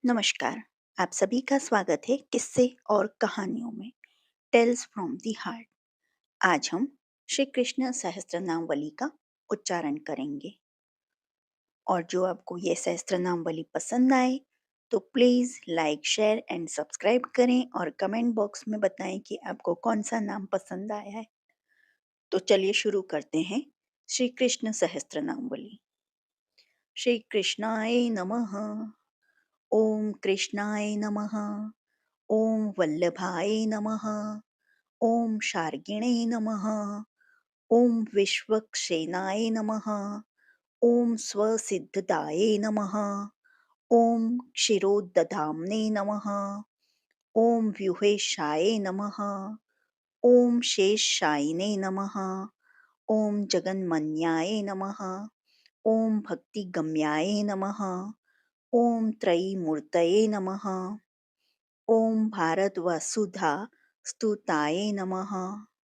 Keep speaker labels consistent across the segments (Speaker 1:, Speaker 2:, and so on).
Speaker 1: नमस्कार। आप सभी का स्वागत है किस्से और कहानियों में टेल्स फ्रॉम द हार्ट। आज हम श्री कृष्ण सहस्त्रनामावली का उच्चारण करेंगे और जो आपको ये सहस्त्रनामावली पसंद आए तो please like share and subscribe करें और कमेंट बॉक्स में बताएं कि आपको कौन सा नाम पसंद आया है। तो चलिए शुरू करते हैं श्री कृष्ण सहस्त्रनामावली। श्री कृष्णाय नमः। ओम कृष्णाय नमः। ओम वल्लभाय नमः। ओम शार्गिणे नमः। ओम विश्वक्सेनाय नमः। ओम स्वसिद्धदाय नमः। ओम क्षीरोदधाम्ने नमः। ओम व्यूहेशाय नमः। ओम शेषशायिने नमः। ओम जगन्मन्याय नमः। ओम भक्तिगम्याय नमः। ओम त्रयीमूर्तये नमः। ओम भारतवसुधा स्तुताय नमः।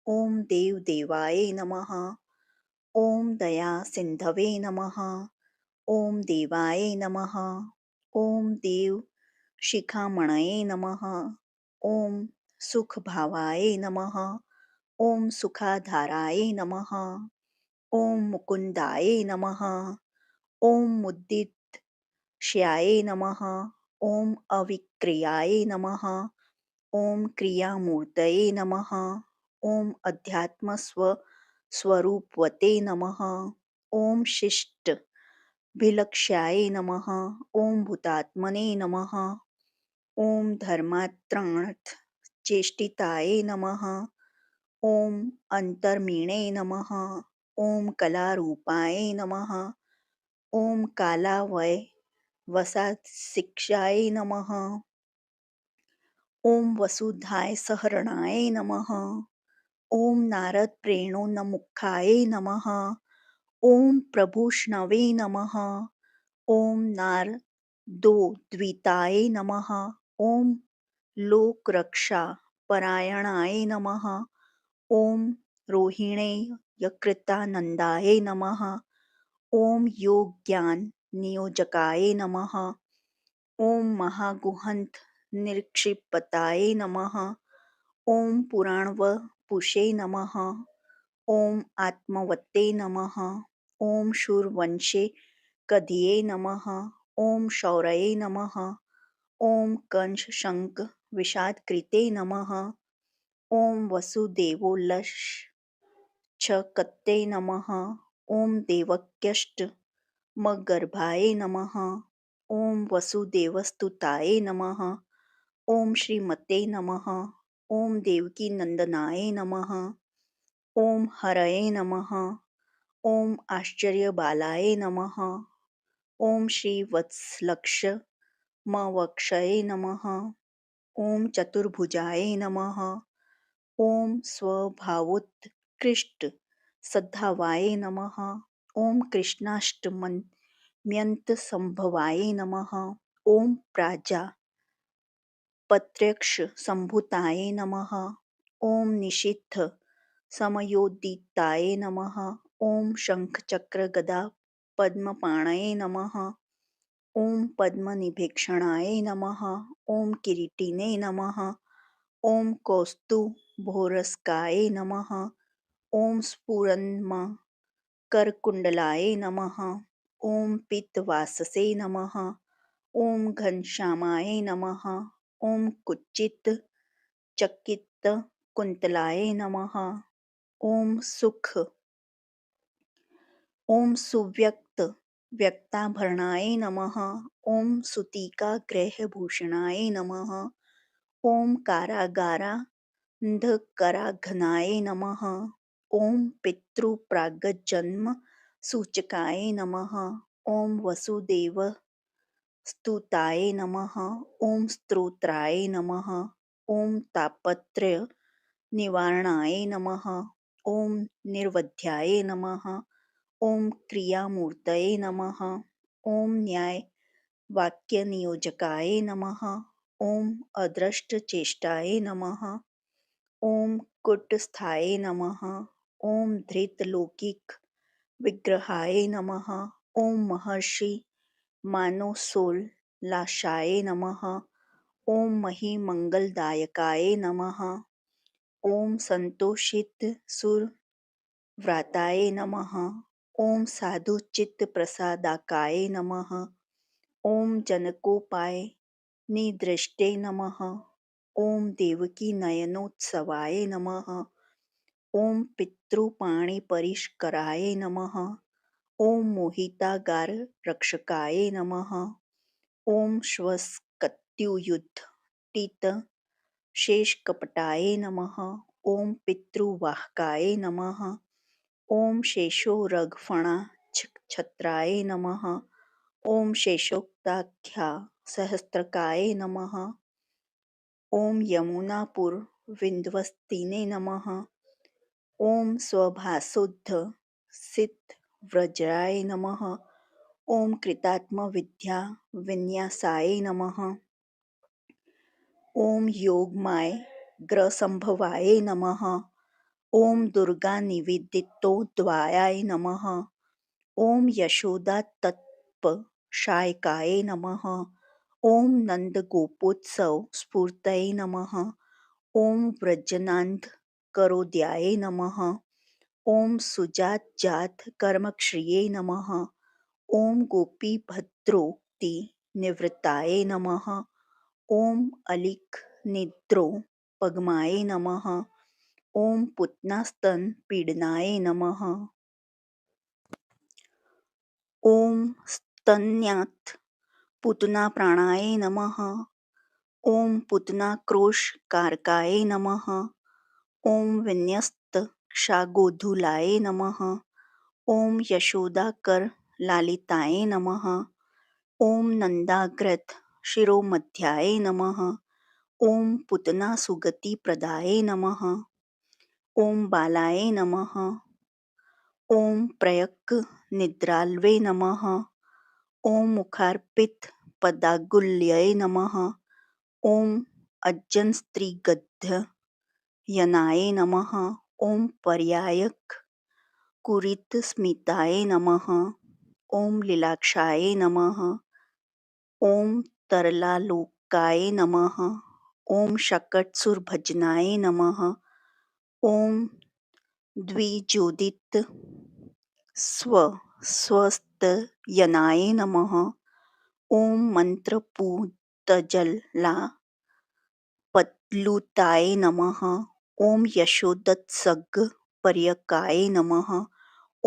Speaker 1: ओम देवदेवाय नमः। ओम दया सिंधवे नमः। ओम देवाय नमः। ओम देव शिखामणये नमः। ओम सुखभावाय नमः। ओम सुखाधाराय नमः। ओम मुकुंदाय नमः। ओम मुद्दिश्याय नमः। ओम अविक्रियाय नमः। ओम क्रियामूर्तये नमः। ओम अध्यात्मस्वरूपवते नमः। ओम शिष्ट विलक्ष्याय नमः। ओम भूतात्मने नमः। ओम धर्मात्रणार्थ चेष्टिताय नमः। ओम अंतर्मीणे नमः। ओम कलारूपाय नमः। ओम कालावय वसाशिक्षाय नमः। ओम वसुधाय सहरणाय नमः। ओम नारद प्रेरणोन्मुखाय नमः। ओम प्रभुष्णवे नमः। ओम नारदोद्विताय नमः। ओम लोकरक्षा परायणाय नमः। ओम रोहिणे यकृतानंदाय नमः। ओम योग ज्ञान नियोजकाय नमः। ओम महागुहंत निक्षिपताय नमः। ओम पुराणवपुषे नमः। ओम आत्मवते नमः। ओम शूरवंशे कधिये नमः। ओम शौरये नमः। ओम कंस शंख विषादकृते नमः। ओम वसुदेवोल्लक्षकते नमः। ओम देवक्यष्टमगर्भाय नमः। ओम वसुदेवस्तुताय नमः। ओम श्रीमते नमः। ओम देवकी नंदनाय नमः। ओम हरये नमः। ओम आश्चर्यबालाय नमः। ओम श्रीवत्सलक्ष्मवक्षये नमः। ओम चतुर्भुजाय नमः। ओम स्वभावोत्कृष्ट सद्भावाय नमः। ओम कृष्णाष्टम्यन्तसंभवाय नमः। ओम प्राजापत्यक्ष संभूताय नमः। ओम निषिद्ध समयोदिताय नमः। ओम शंख चक्र गदा पद्मपाणये नमः। ओम पद्मनिभीक्षणाय नमः। ओम किरीटिने नमः। ओम कौस्तुभोरस्काय नमः। ओम स्फुरन्मकरकुण्डलाय नमः। ओम पीतवाससे नमः। ओम घनश्यामाय नमः। ओम कुच्चितचकितकुन्तलाय नमः। ओम सुव्यक्ताभरणाय नमः। ओम सुतिकाग्रहभूषणाय नमः। ओम कारागारान्धकाराघनाय नमः। ओम पितृप्राग्जन्मसूचकाय नमः। ओम वसुदेवस्तुताय नमः। ओम स्तोत्राय नमः। ओम तापत्रयनिवारणाय नमः। ओम निर्वध्याय नमः। ओम क्रियामूर्तये नमः। ओम न्यायवाक्यनियोजकाय नमः। ओम अदृष्टचेष्टाय नमः। ओम कूटस्थाय नमः। ओम धृतलौकिक विग्रहाय नमः। ओम महर्षि मानसोल्लासाय लाशाय नमः। ॐ महिमङ्गलदायकाय नमः। ॐ संतोषित सुरव्राताय नमः। ॐ साधुचित्तप्रसादाकाय नमः। ॐ जनकोपाय निदृष्टे नमः। ॐ देवकी नयनोत्सवाय नमः। ॐ पितृपाणिपरिष्कराय नमः। ॐ मोहितागार रक्षकाय नमः। ॐ श्वस्कत्युयुद्धटित शेषकपटाय नमः। ॐ पितृवाहकाय नमः। ॐ शेषोरगफणाच्छत्राय नमः। ॐ शेषोक्ताख्या सहस्त्रकाय नमः। ॐ यमुनापुरविन्ध्यवस्तिने नमः। ॐ स्वभासुद्ध सिद्धव्रजाय नमः। ॐ कृतात्मविद्या विन्यासाय नमः। ॐ योगमाय ग्रहसंभवाय नमः। ॐ दुर्गानिवेदितोद्भवाय नमः। ॐ यशोदातत्पशायकाय नमः। ॐ नन्दगोपोत्सव स्फूर्तये नमः। ॐ व्रजनान्धकरोद्याय नमः। ॐ सुजातजातकर्मश्रिये नमः। ॐ गोपीभद्रोक्तिनिवृत्ताय नमः। ॐ अलिखनिद्रोपगमाय नमः। ॐ पूतनास्तनपीडनाय नमः। ॐ स्तन्यात्पूतनाप्राणाय नमः। ॐ पूतनाक्रोशकारकाय नमः। ॐ विन्यस्तक्षागोधुलाय नमः। ॐ यशोदाकरलालिताय नमः। ॐ नन्दाग्रजशिरोमध्याय नमः। ॐ पूतनासुगतिप्रदाय नमः। ॐ बालाय नमः। ॐ प्रयक्निद्रालवे नमः। ॐ मुखार्पितपदागुल्ये नमः। ॐ अज्जनस्त्रीगध्ययनाय नमः। ॐ पर्यायकुरितस्मिताय नमः। ॐ लीलाक्षाय नमः। ॐ तरलालोकाय नमः। ॐ शकटसुरभजनाय नमः। ॐ द्विजोदितस्वस्त्ययनाय नमः। ॐ मन्त्रपूतजलापल्लुताय नमः। ॐ यशोदत्सगपर्यकाय नमः।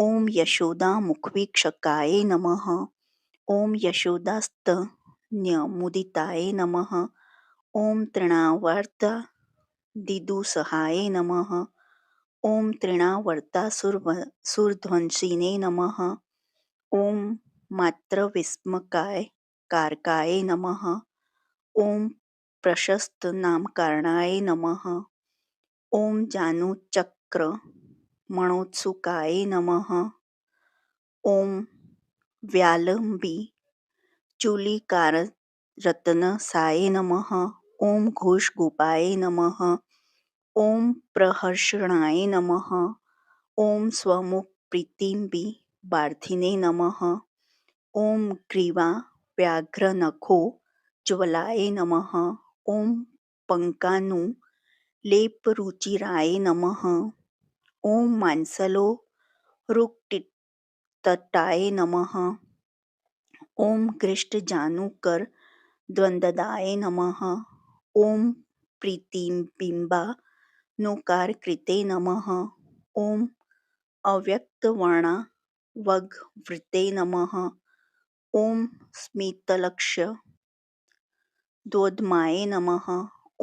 Speaker 1: ॐ यशोदामुखवीक्षकाय नमः। ॐ यशोदास्तनयमुदिताय नमः। ॐ तृणावर्तादिदुसहाय नमः। ॐ तृणावर्तासुरध्वंसिने नमः। ॐ मात्रविस्मयकारकाय नमः। ॐ प्रशस्तनामकारणाय नमः। ॐ जानुचक्रमणोत्सुकाय नमः। ॐ व्यालम्बीचूलिकाररत्नसाय नमः। ॐ घोषगोपाय नमः। ॐ प्रहर्षणाय नमः। ॐ स्वमुखप्रीतिम्बिबार्थिने नमः। ॐ ग्रीवाव्याघ्रनखोज्ज्वलाय नमः। ॐ पङ्कानुलेपरुचिराय नमः। ॐ मांसलोरुक्टितटाय नमः। ॐ घृष्टजानुकरद्वन्द्वदाय नमः। ॐ प्रीतिबिम्बानुकारकृते नमः। ॐ अव्यक्तवर्णावगवृते नमः। ॐ स्मितलक्षद्वोद्यमाय नमः।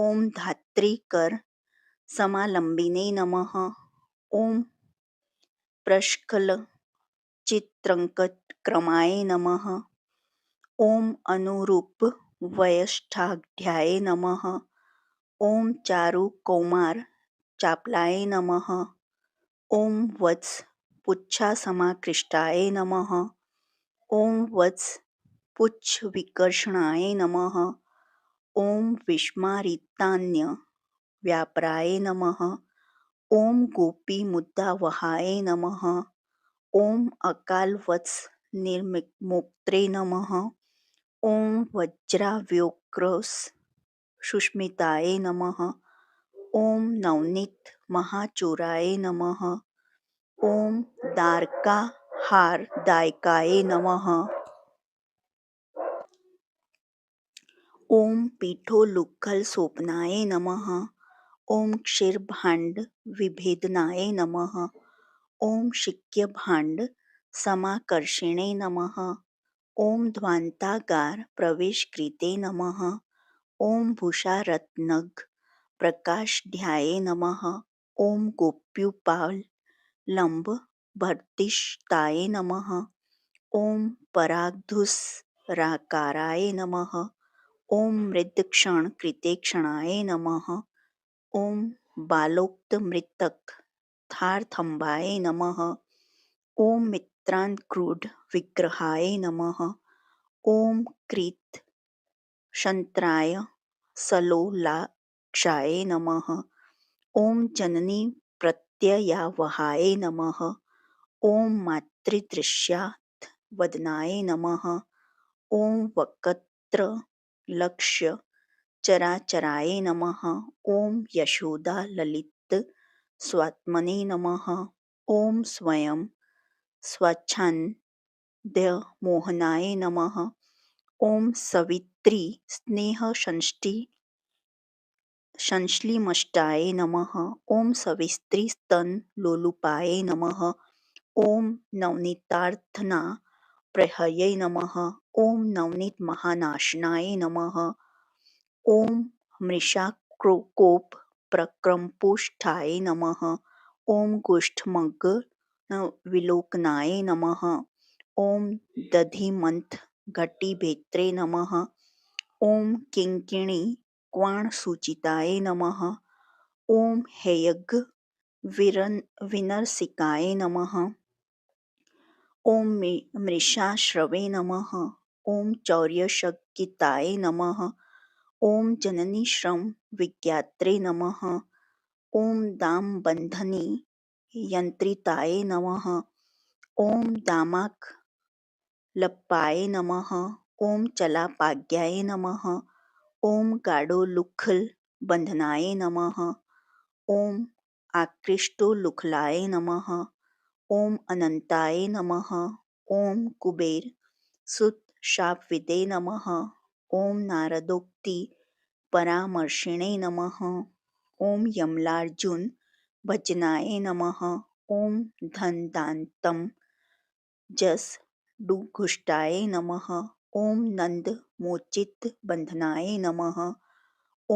Speaker 1: ॐ धात्रीकरसमालम्बिने नमः। ॐ प्रस्खलच्चित्रङ्कक्रमाय नमः। ॐ अनुरूपवयष्ठाढ्याय नमः। ॐ चारुकौमारचापलाय नमः। ॐ वत्सपुच्छासमाकृष्टाय नमः। ॐ वत्सपुच्छविकर्षणाय नमः। ॐ विस्मारितान्यव्यापाराय नमः। ॐ गोपीमुद्रावहाय नमः। ॐ अकालवत्सनिर्मुक्त्रे नमः। ॐ वज्राव्योक्रोश सुष्मिताय नमः। ॐ नवनीत महाचोराय नमः। ॐ दारकाहारदायकाय नमः। ॐ पीठोलुक्खलशोभनाय नमः। ॐ क्षीरभाण्डविभेदनाय नमः। ॐ शिक्यभाण्डसमाकर्षिणे नमः। ॐ ध्वान्तागारप्रवेशकृते नमः। ॐ भूषारत्नप्रकाशढ्याय नमः। ॐ गोप्युपालम्बभर्तिष्ठाय नमः। ॐ परागधुसराकाराय नमः। ॐ मृद्क्षणकृतेक्षणाय नमः। ॐ बालोक्तमृतकथार्थम्बाय नमः। ॐ मित्रान्क्रूढविग्रहाय नमः। ॐ कृतशन्त्राय सलोलाक्षाय नमः। ॐ जननीप्रत्ययावहाय नमः। ॐ मातृदृश्यावदनाय नमः। ॐ वक्त्रलक्ष्यचराचराय नमः। ॐ यशोदाललितस्वात्मने नमः। ॐ स्वयं स्वच्छन्दमोहनाय नमः। ॐ सवित्री स्नेहसंश्लिष्टाय नमः। ॐ सविस्त्रीस्तनलोलुपाय नमः। ॐ नवनीतार्थनाप्रहर्यै नमः। ॐ नवनीतमहानाशनाय नमः। ॐ मृषाकोपप्रक्रमपुष्ठाय नमः। ॐ गोष्ठमग्नविलोकनाय नमः। ॐ दधिमन्थघटीभेत्रे नमः। ॐ किङ्किणीक्वाणसूचिताय नमः। ॐ हेयग्विनरसिकाय नमः। ॐ मृषाश्रवे नमः। ॐ चौर्यशङ्किताय नमः। ॐ जननीश्रमविज्ञात्रे नमः। ॐ दामबन्धनियन्त्रिताय नमः। ॐ दामाकल्पाय नमः। ॐ चलापाज्ञाय नमः। ॐ गाढोलुक्खलबन्धनाय नमः। ॐ आकृष्टोलुखलाय नमः। ॐ अनन्ताय नमः। ॐ कुबेरसुतशापविदे नमः। ॐ नारदोक्तिपरामर्शिणे नमः। ॐ यमलार्जुनभजनाय नमः। ॐ धनदान्तमजस्रडुघुष्टाय नमः। ॐ नन्दमोचितबन्धनाय नमः।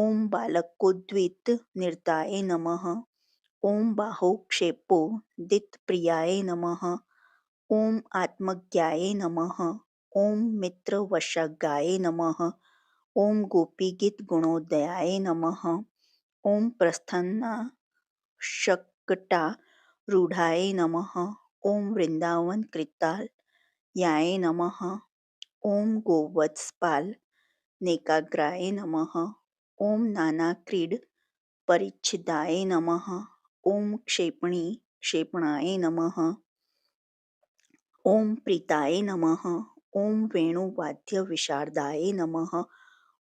Speaker 1: ॐ बालकोद्वितनिरताय नमः। ॐ बाहोक्षेपोदितप्रियाय नमः। ॐ आत्मज्ञाय नमः। ॐ मित्रवशगाय नमः। ॐ गोपीगीतगुणोदयाय नमः। ॐ प्रस्थानाशकटारूढाय नमः। ॐ वृन्दावनकृतालयाय नमः। ॐ गोवत्सपालनेकाग्राय नमः। ॐ नानाक्रीडपरिच्छिदाय नमः। ॐ क्षेपणाय नमः। ॐ प्रीताय नमः। ॐ वेणुवाद्यविशारदाय नमः।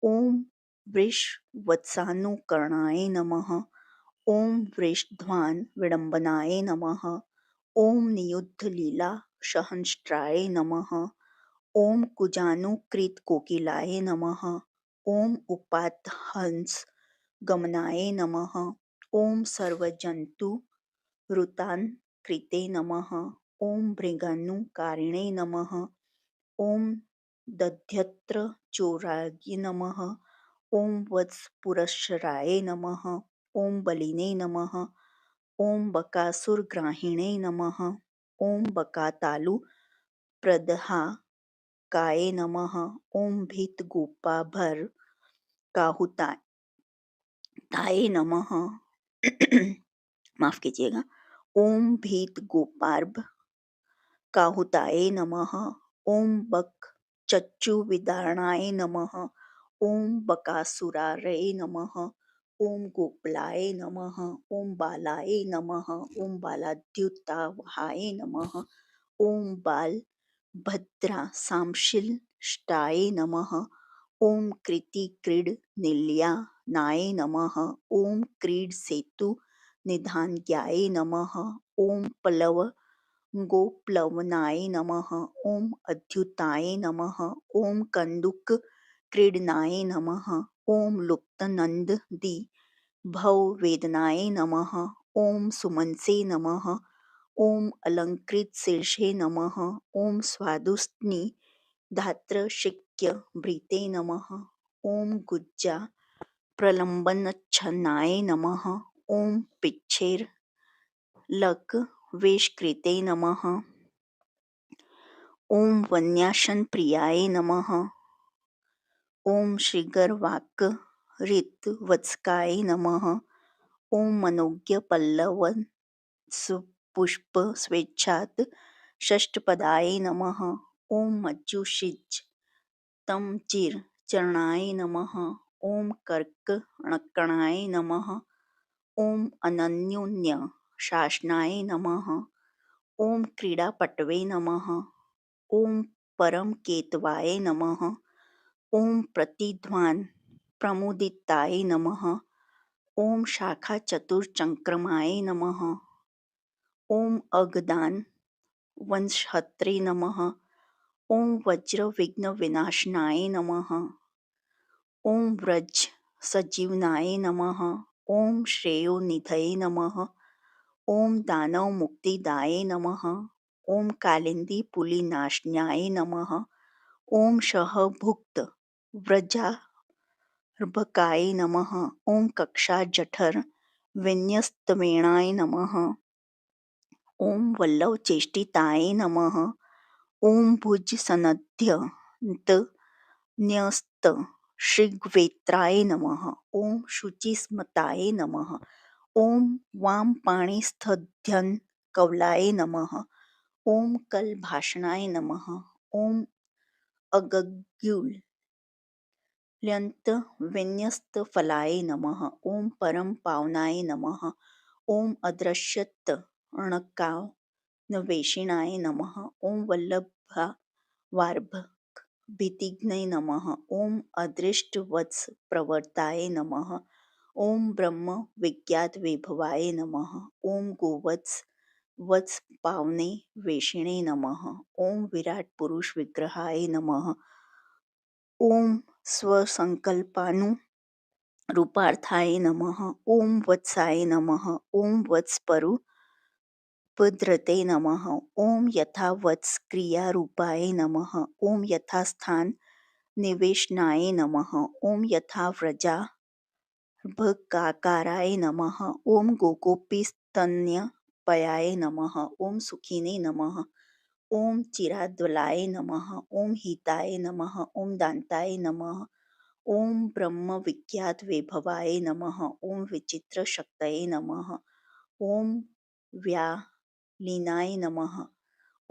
Speaker 1: ॐ वृषवत्सानुकरणाय नमः। ॐ वृषध्वानविडम्बनाय नमः। ॐ नियुद्धलीलासहस्राय नमः। ॐ कुजानुकृतकोकिलाय नमः। ॐ उपातहंसगमनाय नमः। ॐ सर्वजन्तुवृतान्तकृते नमः। ॐ भृगनुकारिणे नमः। ॐ दध्यत्रचोराय नमः। ॐ वत्सपुरःसराय नमः। ॐ बलिने नमः। ॐ बकासुरग्राहिणे नमः। ॐ बकातालुप्रदाहकाय नमः। ॐ भीतगोपाभरकाहुताय नमः। माफ कीजिएगा। ॐ भीतगोपार्भकाहुताय नमः। ॐ बकचच्चुविदारणाय नमः। ॐ बकासुरारये नमः। ॐ गोपालाय नमः। ॐ बालाय नमः। ॐ बालाद्युतावहाय नमः। ॐ बालभद्रासांशील ष्टाय नमः। ॐ कृतिक्रीडनिलयानाय नमः। ॐ क्रीडसेतुनिधान्याय नमः। ॐ गोप्लवनाय नमः। ॐ अद्युताय नमः। ॐ कन्दुकक्रीडनाय नमः। ॐ लुप्तनन्ददिभववेदनाय नमः। ॐ सुमनसे नमः। ॐ अलङ्कृतशीर्षे नमः। ॐ स्वादुस्निग्धात्रशिक्यभृते नमः। ॐ गुज्जाप्रलम्बनच्छन्नाय नमः। ॐ पिच्छेर्लकवेशकृते नमः। ॐ वन्यासनप्रियाय नमः। ॐ श्रीगर्वाकहृतवत्सकाय नमः। ॐ मनोज्ञपल्लवसुपुष्पस्वेच्छात् षष्ठपदाय नमः। ॐ मज्जुषितमचिरचरणाय नमः। ॐ कर्कणकणाय नमः। ॐ अनन्योन्यशासनाय नमः। ॐ क्रीडापटवे नमः। ॐ परमकेतवाय नमः। ॐ प्रतिध्वनप्रमुदिताय नमः। ॐ शाखाचतुश्चक्रमाय नमः। ॐ अगदानवंशहर्त्रे नमः। ॐ वज्रविघ्नविनाशनाय नमः। ॐ व्रजसञ्जीवनाय नमः। ॐ श्रेयोनिधये नमः। ॐ दानवमुक्तिदाय नमः। ॐ कालिन्दीपुलिनाशनाय नमः। ॐ सहभुक्तव्रजार्भकाय नमः। ॐ कक्षाजठरविन्यस्तवेणाय नमः। ॐ वल्लवचेष्टिताय नमः। ॐ भुजसन्ध्यस्तन्यस्तशृग्वेत्राय नमः। ॐ शुचिस्मताय नमः। ॐ वामपाणिस्थध्यङ्कवलाय नमः। ॐ कलभाषणाय नमः। ॐ अगग्युल्यन्तविन्यस्तफलाय नमः। ॐ परमपावनाय नमः। ॐ अदृश्यतरणकानवेशिनाय नमः। ॐ वल्लभावार्भकभीतिघ्ने नमः। ॐ अदृष्टवत्सप्रवर्ताय नमः। ॐ ब्रह्मविज्ञातविभवाय नमः। ॐ गोवत्सवत्सपावने वेशिणे नमः। ॐ विराटपुरुषविग्रहाय नमः। ॐ स्वसङ्कल्पानुरूपार्थाय नमः। ॐ वत्साय नमः। ॐ वत्सपरुपधृते नमः। ॐ यथावत्सक्रियारूपाय नमः। ॐ यथास्थाननिवेशनाय नमः। ॐ यथाव्रजार्भकाकाराय नमः। ॐ गोगोपीस्तनयाय नमः। ॐ सुखिने नमः। ॐ चिराद्वलाय नमः। ॐ हिताय नमः। ॐ दान्ताय नमः। ॐ ब्रह्मविज्ञातविभवाय नमः। ॐ विचित्रशक्तये नमः। ॐ व्यालीनाय नमः।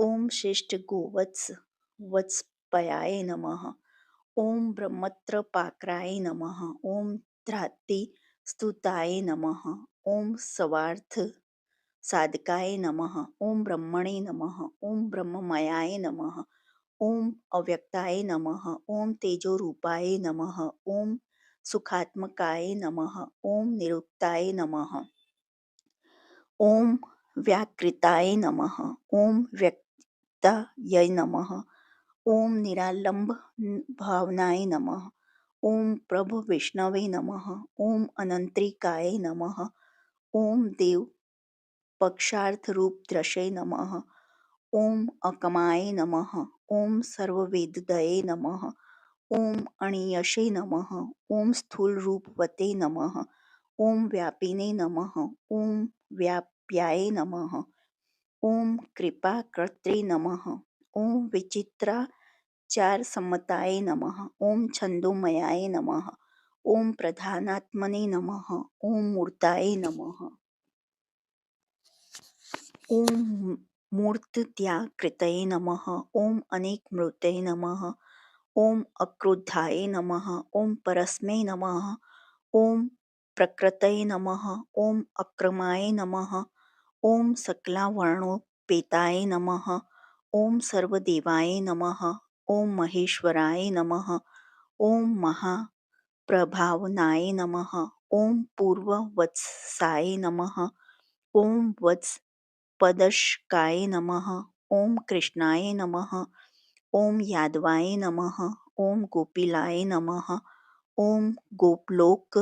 Speaker 1: ॐ शिष्टगोवत्सवत्सपायाय नमः। ॐ ब्रह्मत्रपाक्राय नमः। ॐ ध्रातिस्तुताय नमः। ॐ सर्वार्थसाधकाय नमः। ॐ ब्रह्मणे नमः। ॐ ब्रह्ममयाय नमः। ॐ अव्यक्ताय नमः। ॐ तेजोरूपाय नमः। ॐ सुखात्मकाय नमः। ॐ निरुक्ताय नमः। ॐ व्याकृताय नमः। ॐ व्यक्ताय नमः। ॐ निरालम्बभावनाय नमः। ॐ प्रभविष्णवे नमः। ॐ अनन्त्रिकाय नमः। ॐ देवपक्षार्थरूपदृशे नमः। ॐ अकमाय नमः। ॐ सर्ववेददये नमः। ॐ अणीयसे नमः। ॐ स्थूलरूपवते नमः। ॐ व्यापिने नमः। ॐ व्याप्याय नमः। ॐ कृपाकर्त्रे नमः। ॐ विचित्राचारसम्मताय नमः। ॐ छन्दोमयाय नमः। ॐ प्रधानात्मने नमः। ॐ मूर्ताय नमः। ॐ मूर्तत्याकृतये नमः। ॐ अनेकमूर्तये नमः। ॐ अक्रोधाय नमः। ॐ परस्मै नमः। ॐ प्रकृतये नमः। ॐ अक्रमाय नमः। ॐ सकलावर्णोपेताय नमः। ॐ सर्वदेवाय नमः। ॐ महेश्वराय नमः। ॐ महाप्रभावनाय नमः। ॐ पूर्ववत्साय नमः। ॐ वत्सपदश्काय नमः। ॐ कृष्णाय नमः। ॐ यादवाय नमः। ॐ गोपीलाय नमः। ॐ गोपलोक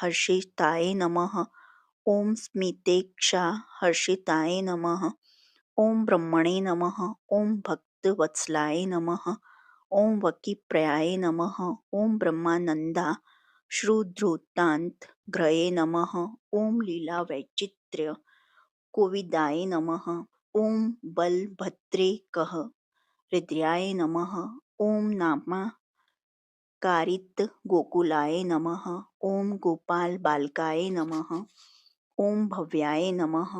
Speaker 1: हर्षिताय नमः। ॐ स्मितेक्षा हर्षिताय नमः। ॐ ब्रह्मणे नमः। ॐ भक्तवत्सलाय नमः। ॐ वकीप्रियाय नमः। ॐ ब्रह्मानन्दा श्रुधृतान्त घ्रये नमः। ॐ लीलावैचित्र्य कोविदाय नमः। ॐ बलभद्रेकः हृदयाय नमः। ॐ नामाकारित गोकुलाय नमः। ॐ गोपाल बालकाय नमः। ॐ भव्याय नमः।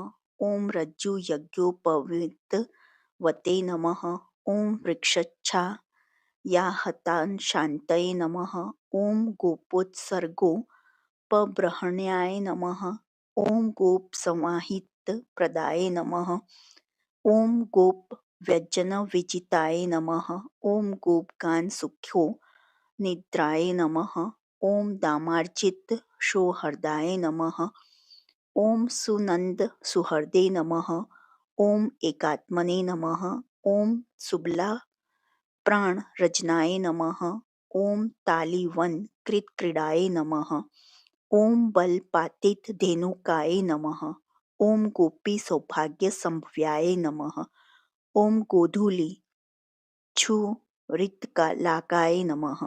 Speaker 1: ॐ रज्जुयज्ञोपवीतवते नमः। ॐ वृक्षच्छायाहताशान्तये नमः। ॐ गोपोत्सर्गोपबृंहणाय नमः। ॐ गोपसमाहितप्रदाय नमः। ॐ गोपव्यञ्जनविजिताय नमः। ॐ गोपगानसुख्यो निद्राय नमः। ॐ दामार्जितसौहृदाय नमः। ॐ सुनन्दसुहृदे नमः। ॐ एकात्मने नमः। ॐ सुबलाप्राणरञ्जनाय नमः। ॐ तालीवनकृतक्रीडाय नमः। ॐ बलपातितधेनुकाय नमः। ॐ गोपीसौभाग्यसम्भवाय नमः। ॐ गोधूलीच्छुरितलाकाय नमः।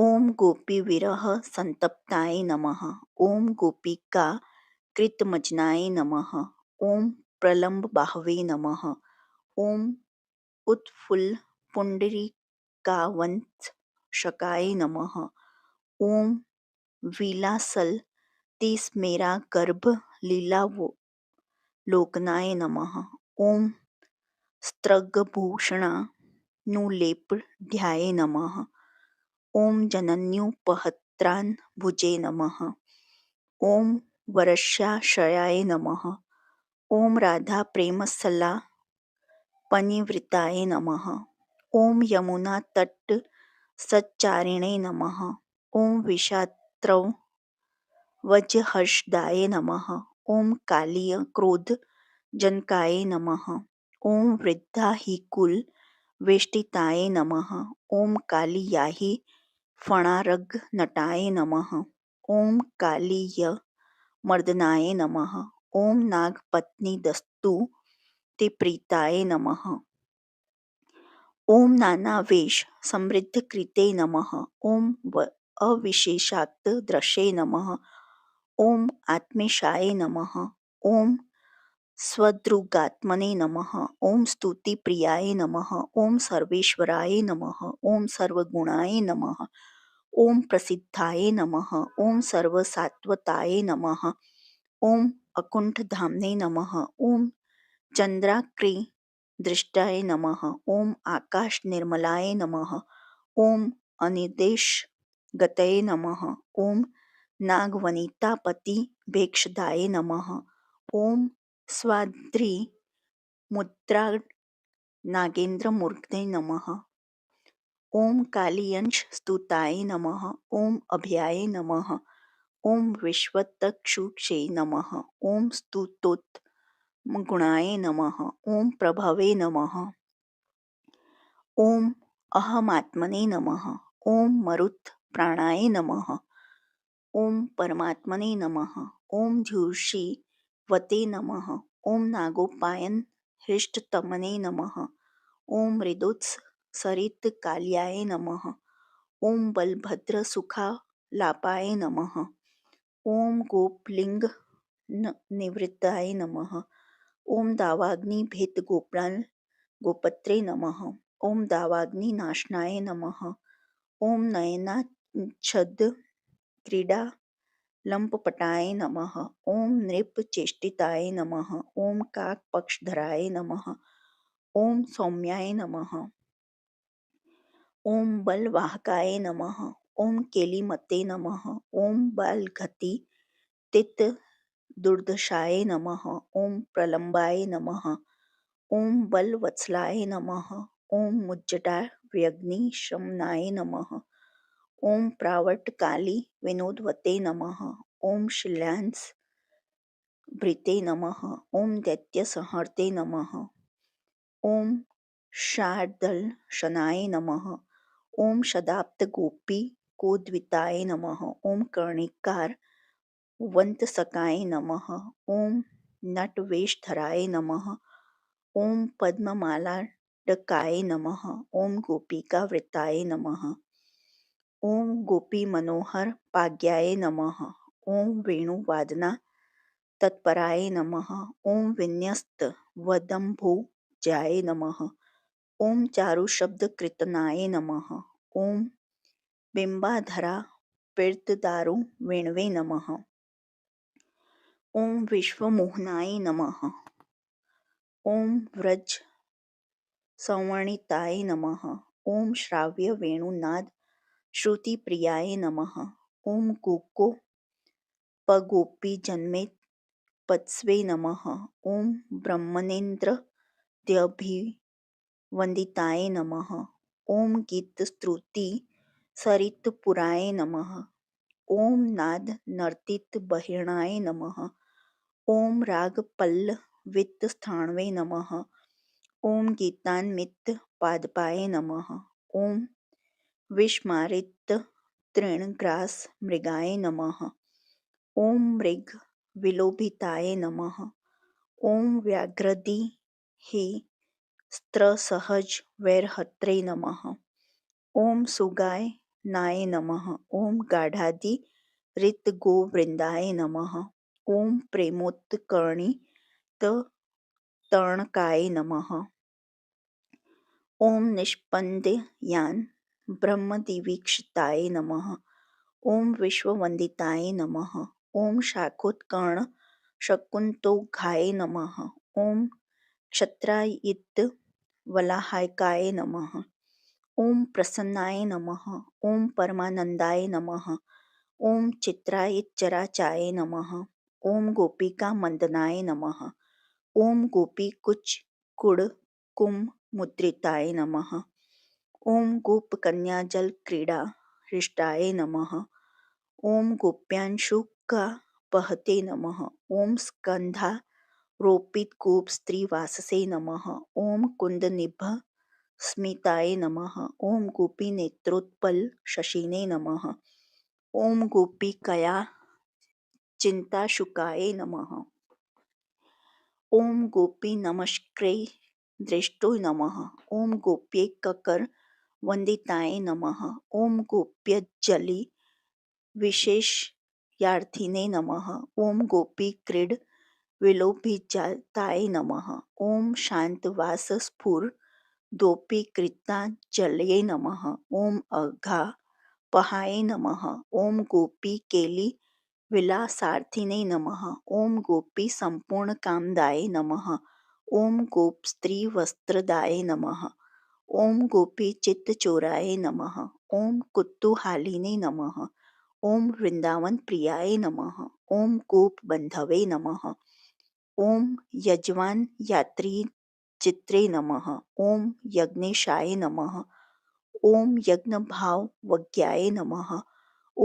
Speaker 1: ॐ गोपीविरहसन्तप्ताय नमः। ॐ गोपिकाकृतमज्जनाय नमः। ॐ प्रलम्बबाहवे नमः। ॐ उत्फुल्लपुण्डरीकावंशकाय नमः। ॐ विलासलतिस्मेरागर्भलीलावलोकनाय नमः। ॐ स्त्रगभूषणानुलेपढ्याय नमः। ॐ जनन्युपहस्त्रान्भुजे नमः। ॐ वरस्याश्रयाय नमः। ॐ राधाप्रेमसल्लापनिवृताय नमः। ॐ यमुनातटसच्चारिणे नमः। ॐ विषात्रवज्रहर्षदाय नमः। ॐ कालीयक्रोधजनकाय नमः। ॐ वृद्धाहिकुलवेष्टिताय नमः। ॐ कालियाहि फणारगनटाय नमः। ॐ कालीयमर्दनाय नमः। ॐ नागपत्नीदस्तुतिप्रीताय नमः। ॐ नानावेशसमृद्धकृते नमः। ॐ अविशेषाक्तदृशे नमः। ॐ आत्मेशाय नमः। ॐ स्वदृगात्मने नमः। ॐ स्तुतिप्रियाय नमः। ॐ सर्वेश्वराय नमः। ॐ सर्वगुणाय नमः। ॐ प्रसिद्धाय नमः। ॐ सर्वसात्वताय नमः। ॐ अकुण्ठधाम्ने नमः। ॐ चन्द्राकृदृष्टाय नमः। ॐ आकाशनिर्मलाय नमः। ॐ अनिर्देशगतये नमः। ॐ नागवनितापतिभेक्षदाय नमः। ॐ स्वाद्रिमुद्रानागेन्द्रमूर्तये नमः। ॐ कालीयंशस्तुताय नमः। ॐ अभयाय नमः। ॐ विश्वतक्षुषे नमः। ॐ स्तुतोत्तमगुणाय नमः। ॐ प्रभवे नमः। ॐ अहमात्मने नमः। ॐ मरुत्प्राणाय नमः। ॐ परमात्मने नमः। ॐ धूर्षिवते नमः। ॐ नागोपायनहृष्टतमने नमः। ॐ मृदुत्सरितकाल्याय नमः। ॐ बलभद्रसुखालापाय नमः। ॐ गोपलिङ्गनिवृत्ताय नमः। ॐ दावाग्निभेदगोपत्रे नमः। ॐ दावाग्निनाशनाय नमः। ॐ नयनाच्छदक्रीडालम्पटाय नमः। ॐ नृपचेष्टिताय नमः। ॐ काकपक्षधराय नमः। ॐ सौम्याय नमः। ॐ बलवाहकाय नमः। ॐ केलिमते नमः। ॐ बालघटितितदुर्दशाय नमः। ॐ प्रलम्बाय नमः। ॐ बलवत्सलाय नमः। ॐ मुज्जटाव्यग्निशमनाय नमः। ॐ प्रावर्तकाली विनोदवते नमः। ॐ शिलांसभृते नमः। ॐ दैत्यसंहर्ते नमः। ॐ शार्दूलशनाय नमः। ॐ शदाब्दगोपीकोद्विताय नमः। ॐ कर्णिकारवन्तसकाय नमः। ॐ नटवेशधराय नमः। ॐ पद्ममालाडकाय नमः। ॐ गोपिकावृताय नमः। ॐ गोपीमनोहरपाज्ञाय नमः। ॐ वेणुवादनातत्पराय नमः। ॐ विन्यस्तवदम्भोजाय नमः। ॐ चारुशब्दकीर्तनाय नमः। ॐ बिम्बाधरापीडदारुवेणवे नमः। ॐ विश्वमोहनाय नमः। ॐ व्रजसंवर्णिताय नमः। ॐ श्राव्यवेणुनादश्रुतिप्रियाय नमः। ॐ गोपगोपीजनमेत्पत्स्वे नमः। ॐ ब्रह्मणेन्द्राद्यभिवन्दिताय नमः। ॐ गीतश्रुतिसरित्पुराय नमः। ॐ नादनर्तितबर्हिणाय नमः। ॐ रागपल्लवितस्थाणवे नमः। ॐ गीतान्वितपादपाय नमः। ॐ विस्मारिततृणग्रासमृगाय नमः। ॐ मृगविलोभिताय नमः। ॐ व्याघ्रदेहस्त्रसहजवैर्हत्रे नमः। ॐ सुगायनाय नमः। ॐ गाढादिरितगोवृन्दाय नमः। ॐ प्रेमोत्कर्णिततर्णकाय नमः। ॐ निष्पन्दयानब्रह्मदिवीक्षिताय नमः। ॐ विश्ववन्दिताय नमः। ॐ शाकोत्कर्णशकुन्तोघाय नमः। ॐ क्षत्रायितवलाहकाय नमः। ॐ प्रसन्नाय नमः। ॐ परमानन्दाय नमः। ॐ चित्रायितचराचाय नमः। ॐ गोपिकामन्दनाय नमः। ॐ गोपीकुचकुडकुममुद्रिताय नमः। ॐ गोपकन्याजलक्रीडाहृष्टाय नमः। ॐ गोप्यांशुकापहते नमः। ॐ स्कन्धारोपितगोपस्त्रीवाससे नमः। ॐ कुन्दनिभस्मिताय नमः। ॐ गोपीनेत्रोत्पलशशिने नमः। ॐ गोपिकायाचिन्ताशुकाय नमः। ॐ गोपीनमस्कृतदृष्टो नमः। ॐ गोप्यैककरवन्दिताय नमः। ॐ गोप्यञ्जलिविशेषयार्थिने नमः। ॐ गोपीक्रीडविलोभिजाताय नमः। ॐ शान्तवासस्फुरदोपीकृताञ्जलये नमः। ॐ अघापहाय नमः। ॐ गोपीकेलिविलासार्थिने नमः। ॐ गोपीसम्पूर्णकामदाय नमः। ॐ गोपस्त्रीवस्त्रदाय नमः। ॐ गोपीचित्तचोराय नमः। ॐ कुतूहलिने नमः। ॐ वृन्दावनप्रियाय नमः। ॐ गोपबन्धवे नमः। ॐ यज्वानयात्रीचित्रे नमः। ॐ यज्ञेशाय नमः। ॐ यज्ञभावज्ञाय नमः।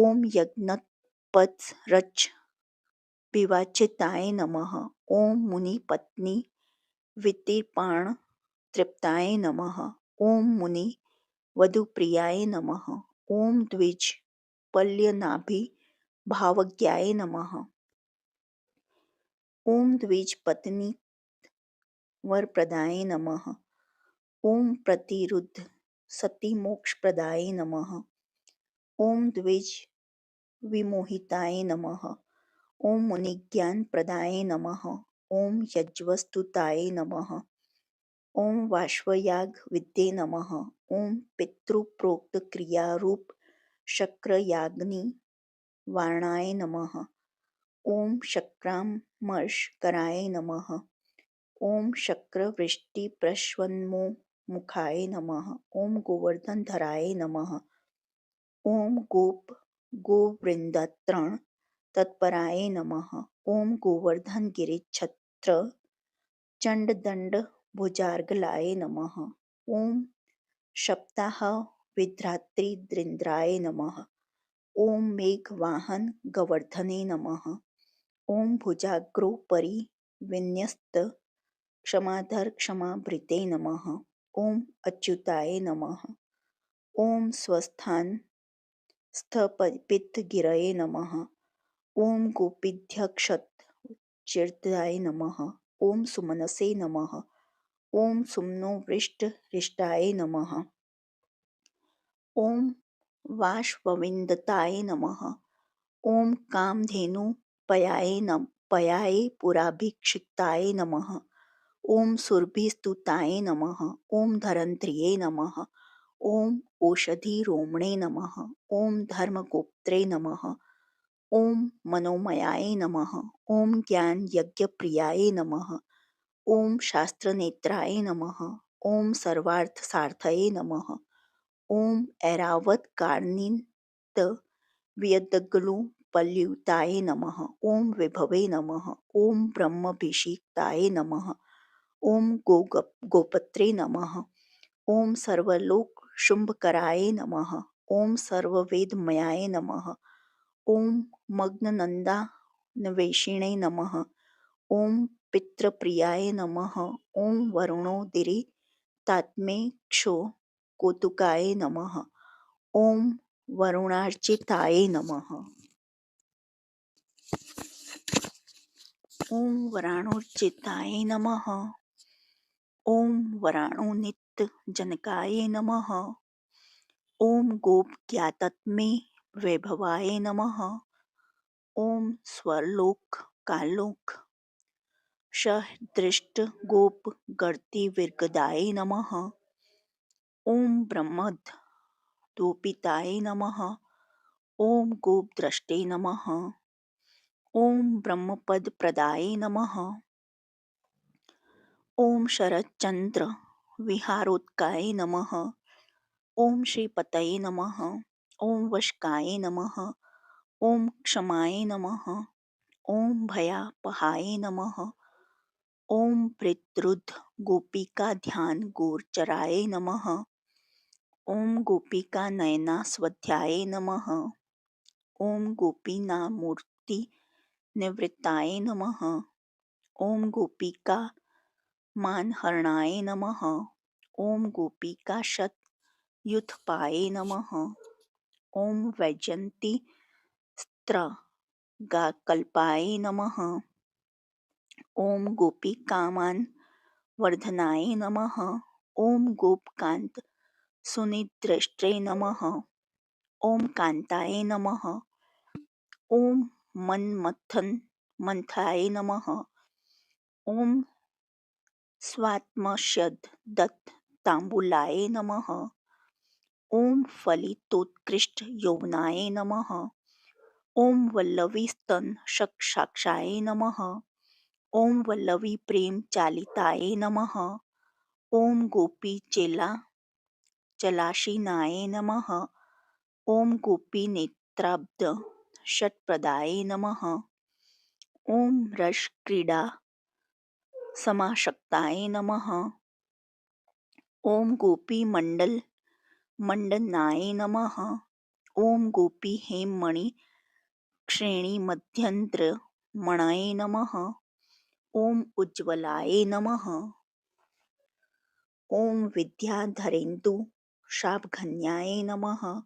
Speaker 1: ॐ यज्ञपथरक्षविवाचिताय नमः। ॐ मुनिपत्नीवितीर्पाणतृप्ताय नमः। ॐ मुनिवधूप्रियाय नमः। ॐ द्विजपल्यनाभिभावज्ञाय नमः। ॐ द्विजपत्नीवरप्रदाय नमः। ॐ प्रतिरुद्धसतीमोक्षप्रदाय नमः। ॐ द्विजविमोहिताय नमः। ॐ मुनिज्ञानप्रदाय नमः। ॐ यज्ञवस्तुताय नमः। ॐ वाष्वयागविद्ये नमः। ॐ पितृप्रोक्तक्रियारूपशक्रयागनिवारणाय नमः। ॐ शक्रामर्शकराय नमः। ॐ शक्रवृष्टिप्रश्वन्मुखाय नमः। ॐ गोवर्धनधराय नमः। ॐ गोवृन्दत्रणतत्पराय नमः। ॐ गोवर्धनगिरिच्छत्रचण्डदण्डभुजार्गलाय नमः। ઓમ સપ્તાહ વિદ્રાત્રિદ્રિન્દ્રાય નમઃ. ઓમ મેઘવાહન ગવર્ધને નમઃ. ઓમ ભુજાગ્રો પરિવિન્યસ્ત ક્ષમાધર ક્ષમાભૃતે નમઃ. ઓમ અચ્યુતાય નમઃ. ઓમ સ્વસ્થાન સ્થપિતગિરये નમઃ. ઓમ ગોપીધ્યક્ષચિરાય નમઃ. ઓમ સુમનસે નમઃ. ઓમ સુમ્નો વૃષ્ટિહૃષ્ટાય નમઃ. ઓમ વાષ્પવિંદતાય નમઃ. ઓમ કામધેનુ પયાય પુરાભિષિક્તાય નમઃ. ઓમ સુરભિસ્તુતાય નમઃ. ઓમ ધન્વંતર્યે નમઃ. ઓમ ઓષધિરોમણે નમઃ. ઓમ ધર્મગોપ્ત્રે નમઃ. ઓમ મનોમયાય નમઃ. ઓમ જ્ઞાનયજ્ઞપ્રિયાય નમઃ. ઓમ શાસ્ત્રનેત્રાય નમઃ. ઓમ સર્વાર્થસાર્થયે નમઃ. ઓમ ઐરાવતકાળાનંત વ્યદગ્લુપલ્યુતાય નમઃ. ઓમ વિભવે નમઃ. ઓમ બ્રહ્માભિષિક્તાય નમઃ. ઓમ ગોપત્રે નમઃ. ઓમ સર્વલોકશુંભકરાય નમઃ. ઓમ સર્વવેદમયાય નમઃ. ઓમ મગ્નનંદાન્વેષિણે નમઃ. ઓમ પિતૃપ્રિયાય નમઃ. ઓમ વરુણોદિતાત્મેક્ષુ કૌતુકાય નમઃ. ઓમ વરુણાર્ચિતાય નમઃ. ઓમ વરાણોર્ચિતાય નમઃ. ઓમ વરાણોનિત્યજનકાય નમઃ. ઓમ ગોપજ્ઞાતત્મે વૈભવાય નમઃ. ઓમ સ્વર્લોકકાલોક સહૃદષ્ટગોપગર્તિવિર્ગદાય નમઃ. ઓમ બ્રહ્મદ્યોપિતાય નમઃ. ઓમ ગોપદ્રષ્ટે નમઃ. ઓમ બ્રહ્મપદપ્રદાય નમઃ. ઓમ શરચ્ચંદ્રવિહારોદકાય નમઃ. ઓમ શ્રીપતયે નમઃ. ઓમ વશકાય નમઃ. ઓમ ક્ષમાય નમઃ. ઓમ ભયાપહાય નમઃ. ઓમ ભૃતૃદ્ધગોપિકાધ્યાનગોચરાય નમઃ. ઓમ ગોપિકાનયનાસ્વધ્યાય નમઃ. ઓમ ગોપીનામૂર્તિનિવૃત્તાય નમઃ. ઓમ ગોપિકામાનહરણાય નમઃ. ઓમ ગોપિકાશતયુથપાય નમઃ. ઓમ વૈજયંતીસ્ત્રગાકલ્પાય નમઃ. ઓમ ગોપિકામાનવર્ધનાય નમઃ. ઓમ ગોપકાંતસુનિદ્રષ્ટ્રે નમઃ. ઓમ કાંતાય નમઃ. ઓમ મન્મથનમંથાય નમઃ. ઓમ સ્વાત્મસ્યદત્તાંબુલાય નમઃ. ઓમ ફલિતોત્કૃષ્ટયૌવનાય નમઃ. ઓમ વલ્લવીસ્તનસક્ષાક્ષાય નમઃ. ઓમ વલ્લવીપ્રેમચાલિતાય નમઃ. ઓમ ગોપીચેલાચલાશીનાય નમઃ. ઓમ ગોપીનેત્રાબ્ધષટ્પદાય નમઃ. ઓમ રસક્રીડાસમાસક્તાય નમઃ. ઓમ ગોપીમંડનાય નમઃ. ઓમ ગોપીહેમમણિશ્રેણીમધ્યદ્રમણાય નમઃ. ઓમ ઉજ્જવલાય નમઃ. ઓમ વિદ્યાધરેન્દુષાભઘનયાય નમઃ.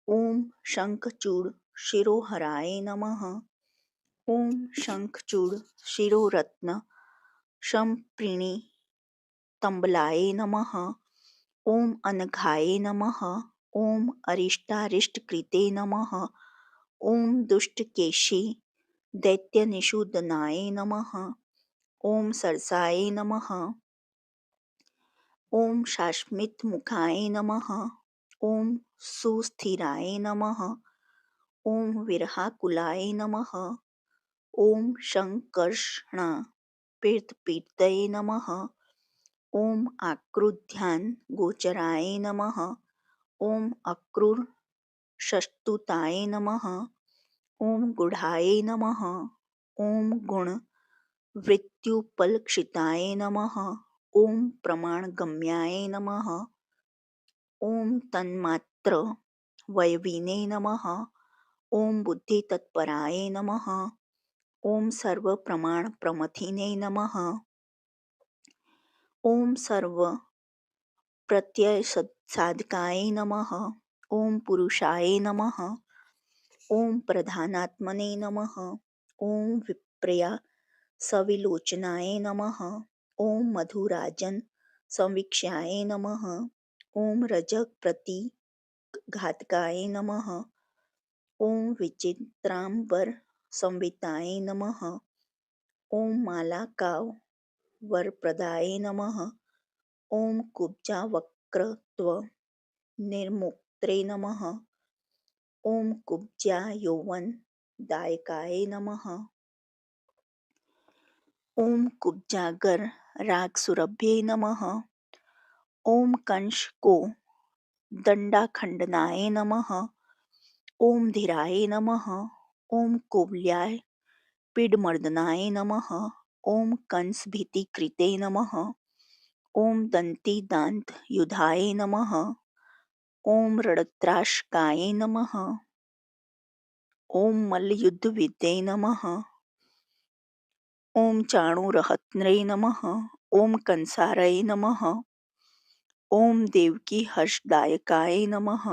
Speaker 1: ઓમ શંખચૂડશિરોહરાય નમઃ. ઓમ શંખચૂડશિરોરત્નસંપ્રીણિતંબલાય નમઃ. ઓમ અનઘાય નમઃ. ઓમ અરિષ્ટારિષ્ટકૃતે નમઃ. ઓમ દુષ્ટકેશી દૈત્યનિષૂદનાય નમઃ. ઓમ સરસાય નમઃ. ઓમ શાશ્મિતમુખાય નમઃ. ઓમ સુસ્થિરાય નમઃ. ઓમ વિરહાકુલાય નમઃ. ઓમ સંકર્ષણાપીતપીતયે નમઃ. ઓમ આકૃધ્યાનગોચરાય નમઃ. ઓમ અક્રૂરસસ્તુતાય નમઃ. ઓમ ગૂઢાય નમઃ. ઓમ ગુણવૃત્ત્યુપલક્ષિતાય નમઃ. ॐ प्रमाणगम्याय नमः। ॐ तन्मात्र वयविने नमः। ॐ बुद्धितत्पराय नमः। ॐ सर्वप्रमाणप्रमथिने नमः। ॐ सर्वप्रत्ययसाधकाय नमः। ॐ पुरुषाय नमः। ॐ प्रधानात्मने नमः। ॐ विप्रिया सविलोचनाय नमः। ॐ मधुराजन संवीक्ष्याय नमः। ॐ रजप्रतिघातकाय नमः। ॐ विचित्राम्बर संविताय नमः। ॐ मालाकाव वरप्रदाय नमः। ॐ कुब्जावक्रत्व निर्मुक्त्रे नमः। ॐ कुब्जा यौवनदायकाय नमः। ॐ कुब्जागर रागसुरभ्ये नमः। ॐ कंशको दंडाखंडनाय नमः। ॐ धीराय नमः। ॐ कुवल्याय पीडमर्दनाय नमः। ॐ कंसभीतिकृते नमः। ॐ दन्तीदान्तयुधाय नमः। ॐ रणत्राशकाय नमः। ॐ मल्लयुद्धविद्ये नमः। ॐ चाणूरहत्रे नमः। ॐ कंसारय नमः। ॐ देवकी हर्षदायकाय नमः।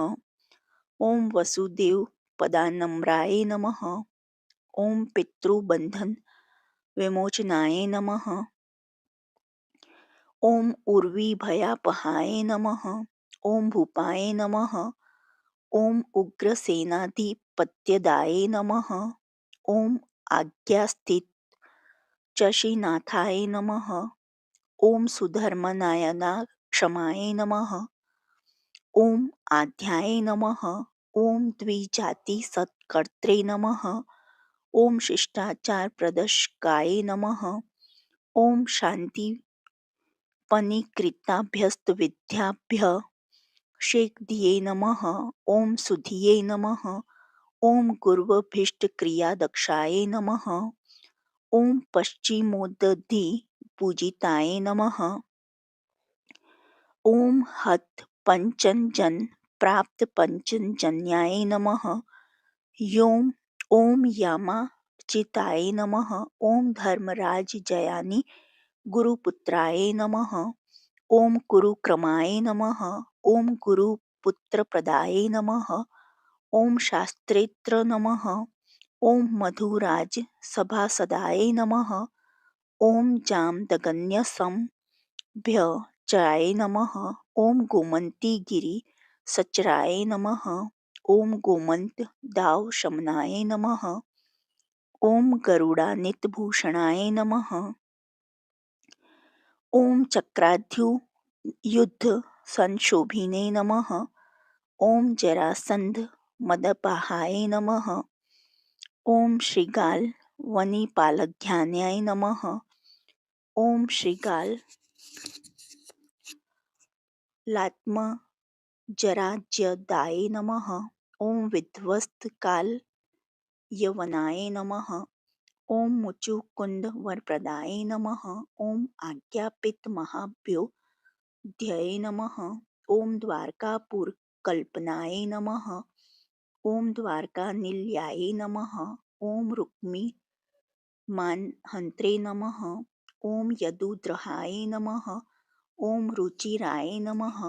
Speaker 1: ॐ वसुदेवपदानम्राय नमः। ॐ पितृबन्धन विमोचनाय नमः। ॐ उर्वीभयापहाय नमः। ॐ भूपाय नमः। ॐ उग्रसेनाधिपत्यदाय नमः। ॐ आज्ञास्थितचशीनाथाय नमः। ॐ सुधर्मनायनाक्षमाय नमः। ॐ आध्याय नमः। ॐ द्विजातिसत्कर्त्रे नमः। ॐ शिष्टाचारप्रदर्शकाय नमः। ॐ शान्तिपनीकृताभ्यस्तविद्याभ्यः नमः। ॐ सुधिये नमः। ॐ गुर्वभीष्टक्रियादक्षाय नमः। ॐ पश्चिमोदधिपूजिताय नमः। ॐ हतपञ्चजनप्राप्तपञ्चजन्याय नमः। ॐ यामाचिताय नमः। ॐ धर्मराजजयानि गुरुपुत्राय नमः। ॐ कुरुक्रमाय नमः। ॐ गुरुपुत्रप्रदाय नमः। ॐ शास्त्रेत्र नमः। ॐ मधुराजसभासदाय नमः। ॐ जामदग्न्यसंभ्यचाय नमः। ॐ गोमन्तीगिरिसचराय नमः। ॐ गोमन्तदावशमनाय नमः। ॐ गरुडानितभूषणाय नमः। ॐ चक्राध्युयुद्धसंशोभिने नमः। ॐ जरासन्धमदपाहाय नमः। ॐ श्रीगालवनिपालज्ञानाय नमः। ॐ श्रीगालात्मजराज्यदाय नमः। ॐ विध्वस्तकालयवनाय नमः। ॐ मुचुकुन्दवरप्रदाय नमः। ॐ आज्ञापितमहाभ्युदये नमः। ॐ द्वारकापुरकल्पनाय नमः। ॐ द्वारकानिलयाय नमः। ॐ रुक्मिमान्हन्त्रे नमः। ॐ यदुद्रहाय नमः। ॐ रुचिराय नमः।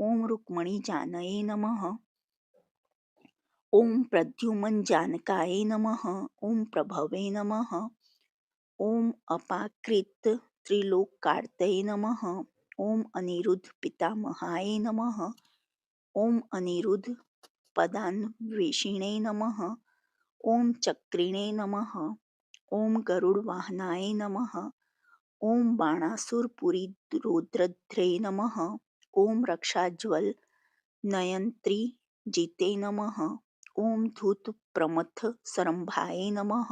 Speaker 1: ॐ रुक्मिणीजानये नमः। ॐ प्रद्युम्नजानकाय नमः। ॐ प्रभवे नमः। ॐ अपाकृतत्रिलोकार्तये नमः। ॐ अनिरुद्धपितामहाय नमः। ॐ अनिरुद्धपदान्वेषिणे नमः। ॐ चक्रिणे नमः। ॐ गरुडवाहनाय नमः। ॐ बाणासुरपुरीरुद्रध्रे नमः। ॐ रक्षाज्वलनयनत्रिजिते नमः। ॐ धूतप्रमथसरम्भाय नमः।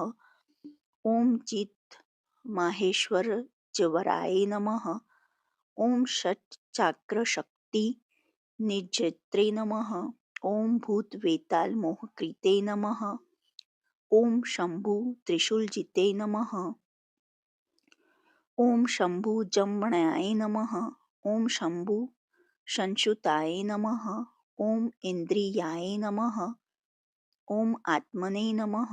Speaker 1: ॐ चित्माहेश्वरजवराय नमः। ॐ षट्चाक्रशक्तिनिजेत्रे नमः। ॐ भूतवेतालमोहकृते नमः। ॐ शम्भुत्रिशूलजिते नमः। ॐ शम्भुजम्बणाय नमः। ॐ शम्भु संयुताय नमः। ॐ इन्द्रियाय नमः। ॐ आत्मने नमः।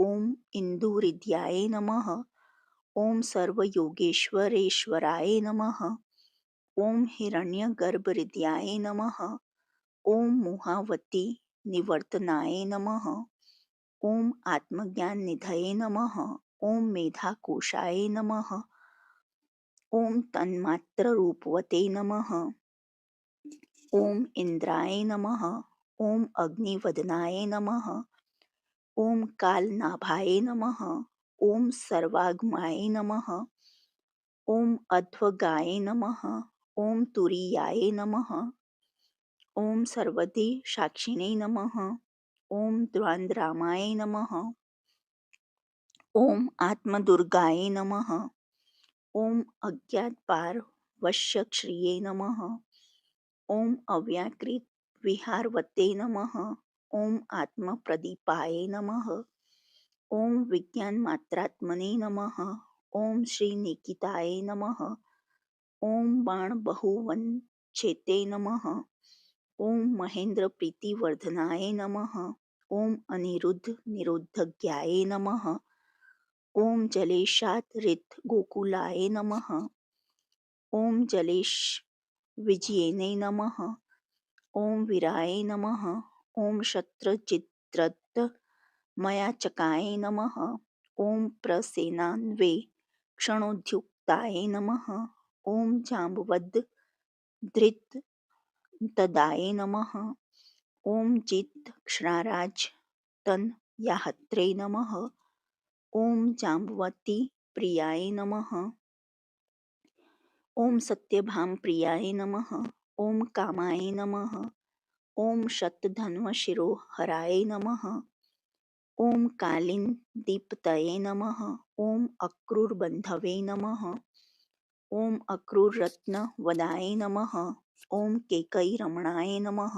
Speaker 1: ॐ इन्दुहृदयाय नमः। ॐ सर्वयोगेश्वरेश्वराय नमः। ॐ हिरण्यगर्भहृदयाय नमः। ॐ मुहावती निवर्तनाय नमः। ॐ आत्मज्ञाननिधये नमः। ॐ मेधाकोशाय नमः। ॐ तन्मात्ररूपवते नमः। ॐ इन्द्राय नमः। ॐ अग्निवदनाय नमः। ॐ कालनाभाय नमः। ॐ सर्वागमाय नमः। ॐ अध्वगाय नमः। ॐ तुरीयाय नमः। ॐ सर्वदे साक्षिणे नमः। ॐ द्वान्द्रामाय नमः। ॐ आत्मदुर्गाय नमः। ॐ अज्ञातपारवश्यश्रिये नमः। ॐ अव्याकृत विहारवते नमः। ॐ आत्मप्रदीपाय नमः। ॐ विज्ञानमात्रात्मने नमः। ॐ श्रीनिकिताय नमः। ॐ बाणबहुवनच्छेते नमः। ॐ महेन्द्रप्रीतिवर्धनाय नमः। ॐ अनिरुद्धनिरोधज्ञाय नमः। ॐ जलेशात्रितगोकुलाय नमः। ॐ जलेशविजयिने नमः। ॐ वीराय नमः। ॐ शत्रचित्रतमयाचकाय नमः। ॐ प्रसेनान्वेक्षणोद्युक्ताय नमः। ॐ जाम्बवद्भृतदाय नमः। ॐ जितक्षराराजतनयाहत्रे नमः। ॐ जाम्बवती प्रियाय नमः। ॐ सत्यभामप्रियाय नमः। ॐ कामाय नमः। ॐ शतधन्वशिरोहराय नमः। ॐ कालिन्दीप्तये नमः। ॐ अक्रूरबन्धवे नमः। ॐ अक्रूररत्नवदाय नमः। ॐ केकयीरमणाय नमः।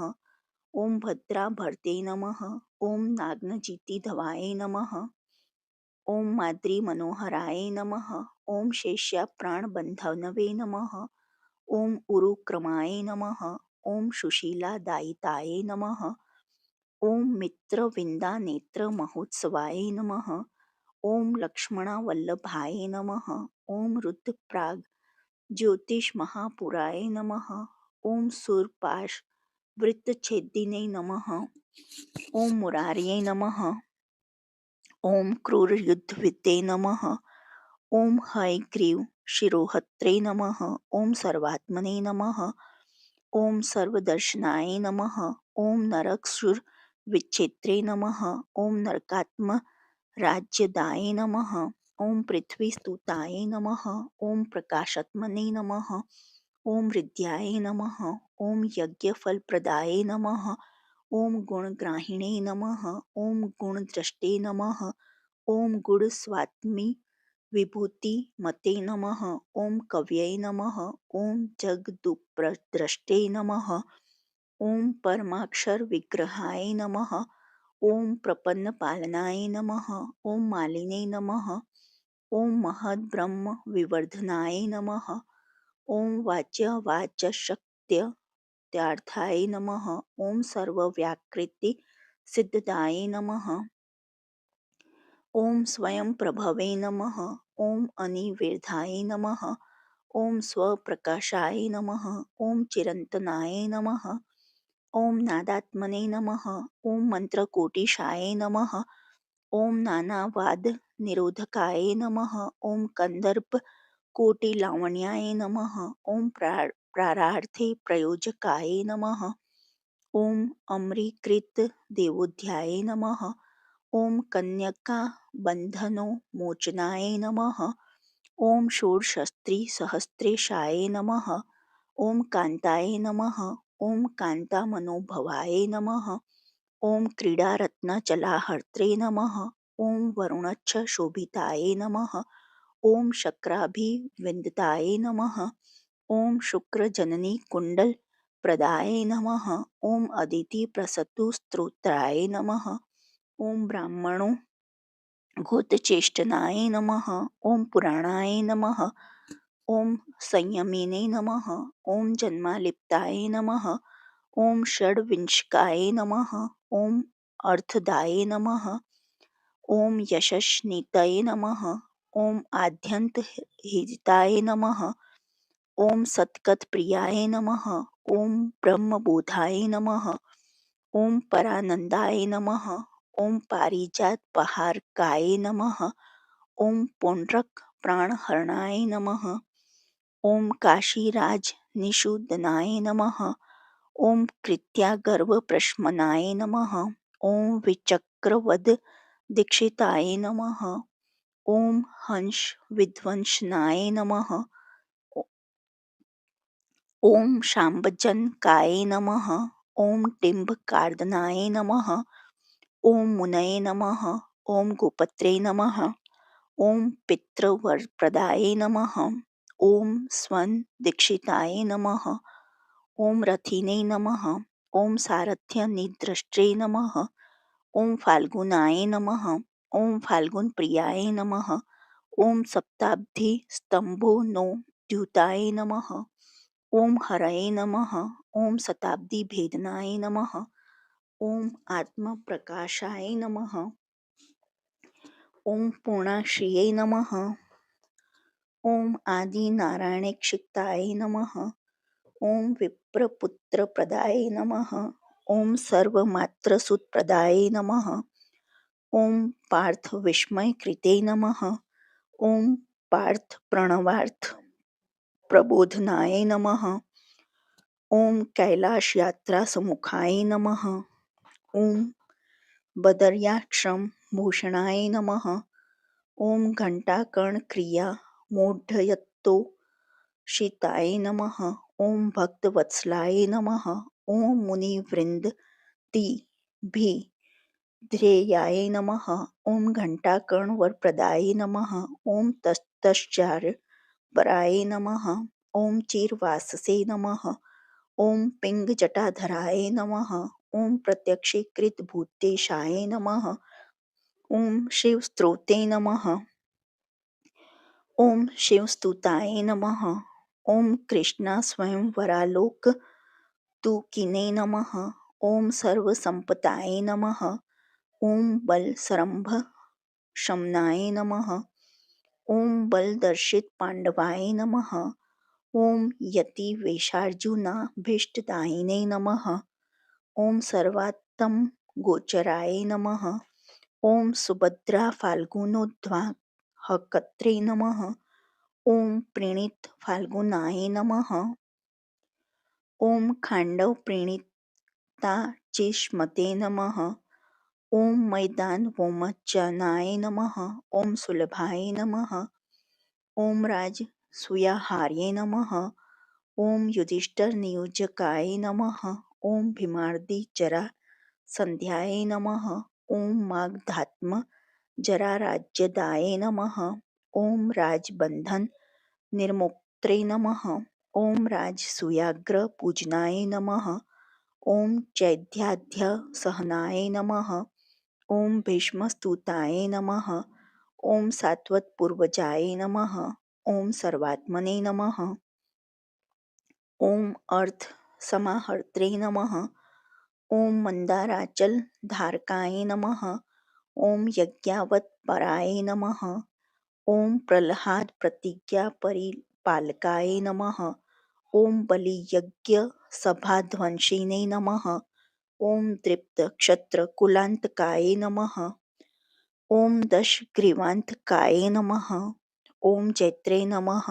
Speaker 1: ॐ भद्राभर्ते नमः। ॐ नाग्नजितिधवाय नमः। ॐ माद्रीमनोहराय नमः। ॐ शेष्याप्राणबन्धनवे नमः। ॐ उरुक्रमाय नमः। ॐ सुशीलादायिताय नमः। ॐ मित्रविन्दानेत्रमहोत्सवाय नमः। ॐ लक्ष्मणवल्लभाय नमः। ॐ रुद्रप्राग्ज्योतिषमहापुराय नमः। ॐ शूर्पाशवृत्तच्छेदिने नमः। ॐ मुरार्ये नमः। ॐ क्रूरयुद्धविद्ये नमः। ॐ हयग्रीवशिरोहत्रे नमः। ॐ सर्वात्मने नमः। ॐ सर्वदर्शनाय नमः। ॐ नरकासुरविच्छेत्रे नमः। ॐ नरकात्मराज्यदाय नमः। ॐ पृथ्वीस्तुताय नमः। ॐ प्रकाशात्मने नमः। ॐ हृद्याय नमः। ॐ यज्ञफलप्रदाय नमः। ॐ गुणग्राहिणे नमः। ॐ गुणद्रष्टे नमः। ॐ गुणस्वात्मी विभूतिमते नमः। ॐ कवये नमः। ॐ जगदुपद्रष्टे नमः। ॐ परमाक्षरविग्रहाय नमः। ॐ प्रपन्नपालनाय नमः। ॐ मालिने नमः। ॐ महद्ब्रह्मविवर्धनाय नमः। ॐ वाच्यवाचशक्त्यार्थाय नमः। ॐ सर्वव्याकृतिसिद्धदाय नमः। ॐ स्वयंप्रभवे नमः। ॐ अनिर्वेदाय नमः। ॐ स्वप्रकाशाय नमः। ॐ चिरन्तनाय नमः। ॐ नादात्मने नमः। ॐ मन्त्रकोटिशाय नमः। ॐ नानावादनिरोधकाय नमः। ॐ कन्दर्पकोटिलावण्याय नमः। ॐ प्रारार्थे प्रयोजकाय नमः। ॐ अम्रीकृतदेवोध्याय नमः। ॐ कन्यकाबन्धनोन्मोचनाय नमः। ॐ षोडशस्त्रीसहस्रेशाय नमः। ॐ कान्ताय नमः। ॐ कान्तामनोभवाय नमः। ॐ क्रीडारत्नचलाहर्त्रे नमः। ॐ वरुणच्छशोभिताय नमः। ॐ शक्राभिवन्दिताय नमः। ॐ शुक्रजननीकुण्डलप्रदाय नमः। ॐ अदितिप्रसूतस्तोत्राय नमः। ॐ ब्राह्मणो भूतचेष्टनाय नमः। ॐ पुराणाय नमः। ॐ संयमिने नमः। ॐ जन्मालिप्ताय नमः। ॐ षड्विंशकाय नमः। ॐ अर्थदाय नमः। ॐ यशस्नितये नमः। ॐ आद्यन्तहिताय नमः। ॐ सत्कत्प्रियाय नमः। ॐ ब्रह्मबोधाय नमः। ॐ परानन्दाय नमः। ॐ पारिजातपहारकाय नमः। ॐ पौण्ड्रक प्राणहरणाय नमः। ॐ काशीराजनिषूदनाय नमः। ॐ कृत्यागर्भप्रशमनाय नमः। ॐ विचक्रवद दीक्षिताय नमः। ॐ हंसविध्वंसनाय नमः। ॐ शाम्बजनकाय नमः। ॐ डिम्बकारदनाय नमः। ॐ मुनये नमः। ॐ गोपत्रे नमः। ॐ पितृवरप्रदाय नमः। ॐ स्वनदीक्षिताय नमः। ॐ रथिने नमः। ॐ सारथ्यनिर्दृष्टे नमः। ॐ फाल्गुनाय नमः। ॐ फाल्गुनप्रियाय नमः। ॐ सप्ताब्दीस्तम्भोनोद्युताय नमः। ॐ हरये नमः। ॐ शताब्दीभेदनाय नमः। ॐ आत्मप्रकाशाय नमः। ॐ पूर्णाश्रिये नमः। ॐ आदिनारायणेक्षिताय नमः। ॐ विप्रपुत्रप्रदाय नमः। ॐ सर्वमात्रसुतप्रदाय नमः। ॐ पार्थविस्मयकृते नमः। ॐ पार्थप्रणवार्थप्रबोधनाय नमः। ॐ कैलासयात्रासम्मुखाय नमः। ॐ बदर्याश्रमभूषणाय नमः। ॐ घण्टाकर्णक्रियामोढयतोषिताय नमः। ॐ भक्तवत्सलाय नमः। ॐ मुनिवृन्दादिभिर्धेयाय नमः। ॐ घण्टाकर्णवरप्रदाय नमः। ॐ ततश्चार्यपराय नमः। ॐ चिरवाससे नमः। ॐ पिङ्गजटाधराय नमः। ॐ प्रत्यक्षीकृतभूतेशाय नमः। ॐ शिवस्त्रोते नमः। ॐ शिवस्तुताय नमः। ॐ कृष्णास्वयंवरालोकतुकिने नमः। ॐ सर्वसम्पदाय नमः। ॐ बलसंरभक्षमनाय नमः। ॐ बलदर्शितपाण्डवाय नमः। ॐ यतिवेशार्जुनाभीष्टदायिने नमः। ॐ सर्वात्मगोचराय नमः। ॐ सुभद्राफाल्गुनोद्वाहकत्रे नमः। ॐ प्रणीतफाल्गुनाय नमः। ॐ खाण्डवप्रणीताचिष्मते नमः। ॐ मैदानवोमज्जनाय नमः। ॐ सुलभाय नमः। ॐ राजसूयाहार्ये नमः। ॐ युधिष्ठिरनियोजकाय नमः। ॐ भीमार्दिजरासन्धाय नमः। ॐ मागधात्मजराराज्यदाय नमः। ॐ राजबन्धननिर्मुक्त्रे नमः। ॐ राजसूयाग्रपूजनाय नमः। ॐ चैद्याध्यसहनाय नमः। ॐ भीष्मस्तुताय नमः। ॐ सात्वतपूर्वजाय नमः। ॐ सर्वात्मने नमः। ॐ अर्थसमाहर्त्रे नमः। ॐ मन्दाराचलधारकाय नमः। ॐ यज्ञावतपराय नमः। ॐ प्रह्लादप्रतिज्ञापरिपालकाय नमः। ॐ बलियज्ञसभाध्वंसिने नमः। ॐ दृप्तक्षत्रकुलान्तकाय नमः। ॐ दशग्रीवान्तकाय नमः। ॐ जैत्रे नमः।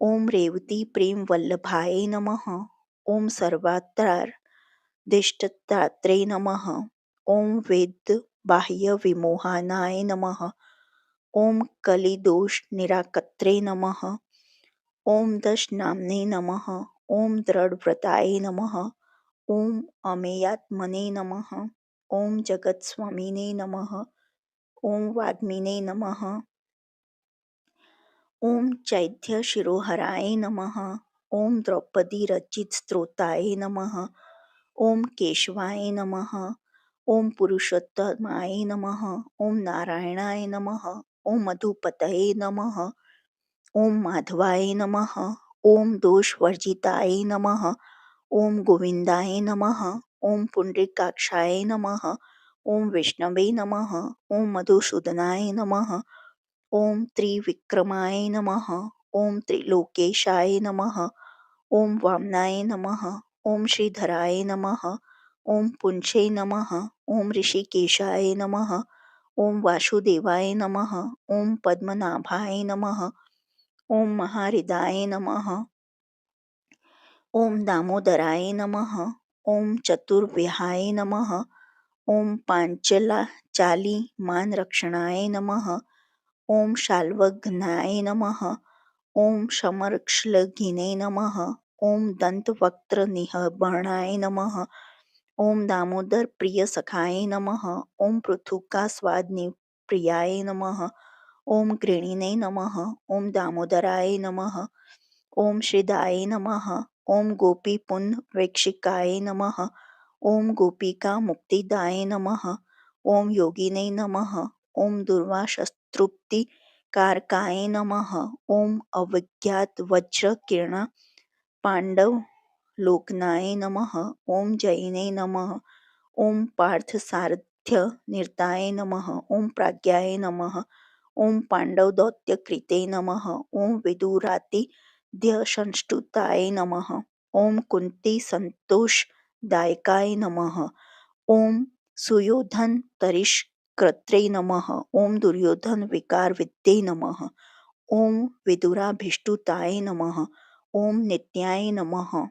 Speaker 1: ॐ रेवतीप्रेमवल्लभाय नमः। ॐ सर्वार्थादिष्टदात्रे नमः। ॐ वेदबाह्यविमोहनाय नमः। ॐ कलिदोषनिराकर्त्रे नमः। ॐ दशनाम्ने नमः। ॐ दृढव्रताय नमः। ॐ अमेयात्मने नमः। ॐ जगत्स्वामिने नमः। ॐ वाग्मिने नमः। ॐ चैत्यशिरोहराय नमः। ॐ द्रौपदीरचितस्तोत्राय नमः। ॐ केशवाय नमः। ओम पुरुषोत्तमाय नमः। ओम नारायणाय नमः। ओम मधुपतये नमः। ओम माधवाय नमः। ओम दोषवर्जिताय नमः। ओम गोविंदाय नमः। ओम पुंडरीकाक्षाय नमः। ओम विष्णवे नमः। ओम मधुसूदनाय नमः। ओम त्रिविक्रमाय नमः। ओम त्रिलोकेशाय नमः। ओम वामनाय नमः। ओम श्रीधराय नमः। ओम पुंछे नमः। ओम ऋषिकेशाय नमः। ओम वासुदेवाय नमः। ओम पद्मनाभाय नमः। ओम महाहृदाय नमः। ओम दामोदराय नमः। ओम चतुर्विहाय नमः। ओम पांचलाचाली मानरक्षणाय नमः। ओम शाल्वघ्नाय नमः। ओम समरक्ष्लघिने नमः। ओम दंतवक्त्रनिहरणाय नमः। ओम दामोदर प्रिय सखाय नमः। ओम पृथुकास्वादनिप्रियाय नमः। ओम गृणिने नमः। ओम दामोदराय नमः। ओम श्रीदाय नमः। ओम गोपीपुंजवेक्षिकाय नमः। ओम गोपिका मुक्तिदाय नमः। ओम योगिने नमः। ओम दुर्वाशस्तृप्ति कारकाय नमः। ओम अविज्ञात वज्र किरण पांडव लोकनाय नमः। ओम जयिने नमः। ओम पार्थसारथ्य निरताय नमः। ओम प्राज्ञाय नमः। ओम पांडव दौत्यकृते नमः। ओम विदुरातिथ्य नमः। ओम कुंती संतोषदायकाय नमः। ओम सुयोधन तरिष्कृत्रे नमः। ओम दुर्योधन विकार विद्ये नमः। ओम विदुराभीष्टुताय नमः। ओम नित्याय नमः।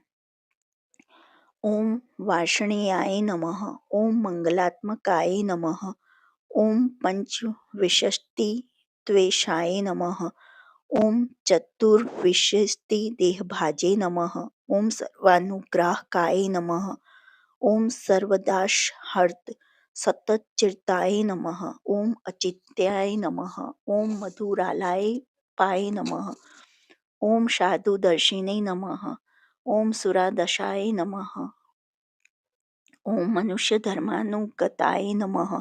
Speaker 1: ओम वार्ष्णेयाय नमः। ओम मंगलात्मकाय नमः। ओम पंचविंशतित्वेशाय नमः। ओम चतुर्विंशतिदेहभाजे नमः। ओम सर्वानुग्राहकाय नमः। ओम सर्वदाशहर्त सततचित्ताय नमः। ओम अचित्याय नमः। ओम मधुरालाय पाय नमः। ओम साधुदर्शिने नमः। ओम सुरादशाय नमः। ओम मनुष्यधर्मानुगताय नमः।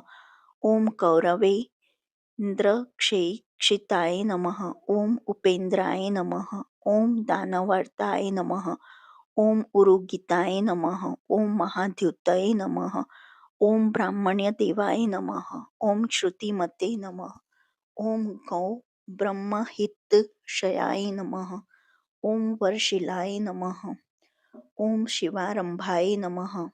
Speaker 1: ओम कौरवेन्द्रक्षेक्षिताय नमः। ओम उपेन्द्राय नमः। ओम दानवर्ताय नमः। ओम उरुगिताय नमः। ओम महाद्युतये नमः। ओम ब्राह्मण्यदेवाय नमः। ओम श्रुतिमते नमः। ओम गौ ब्रह्महितशयाय नमः। ओम वरशिलाय नमः। ओम शिवारंभाय नमः।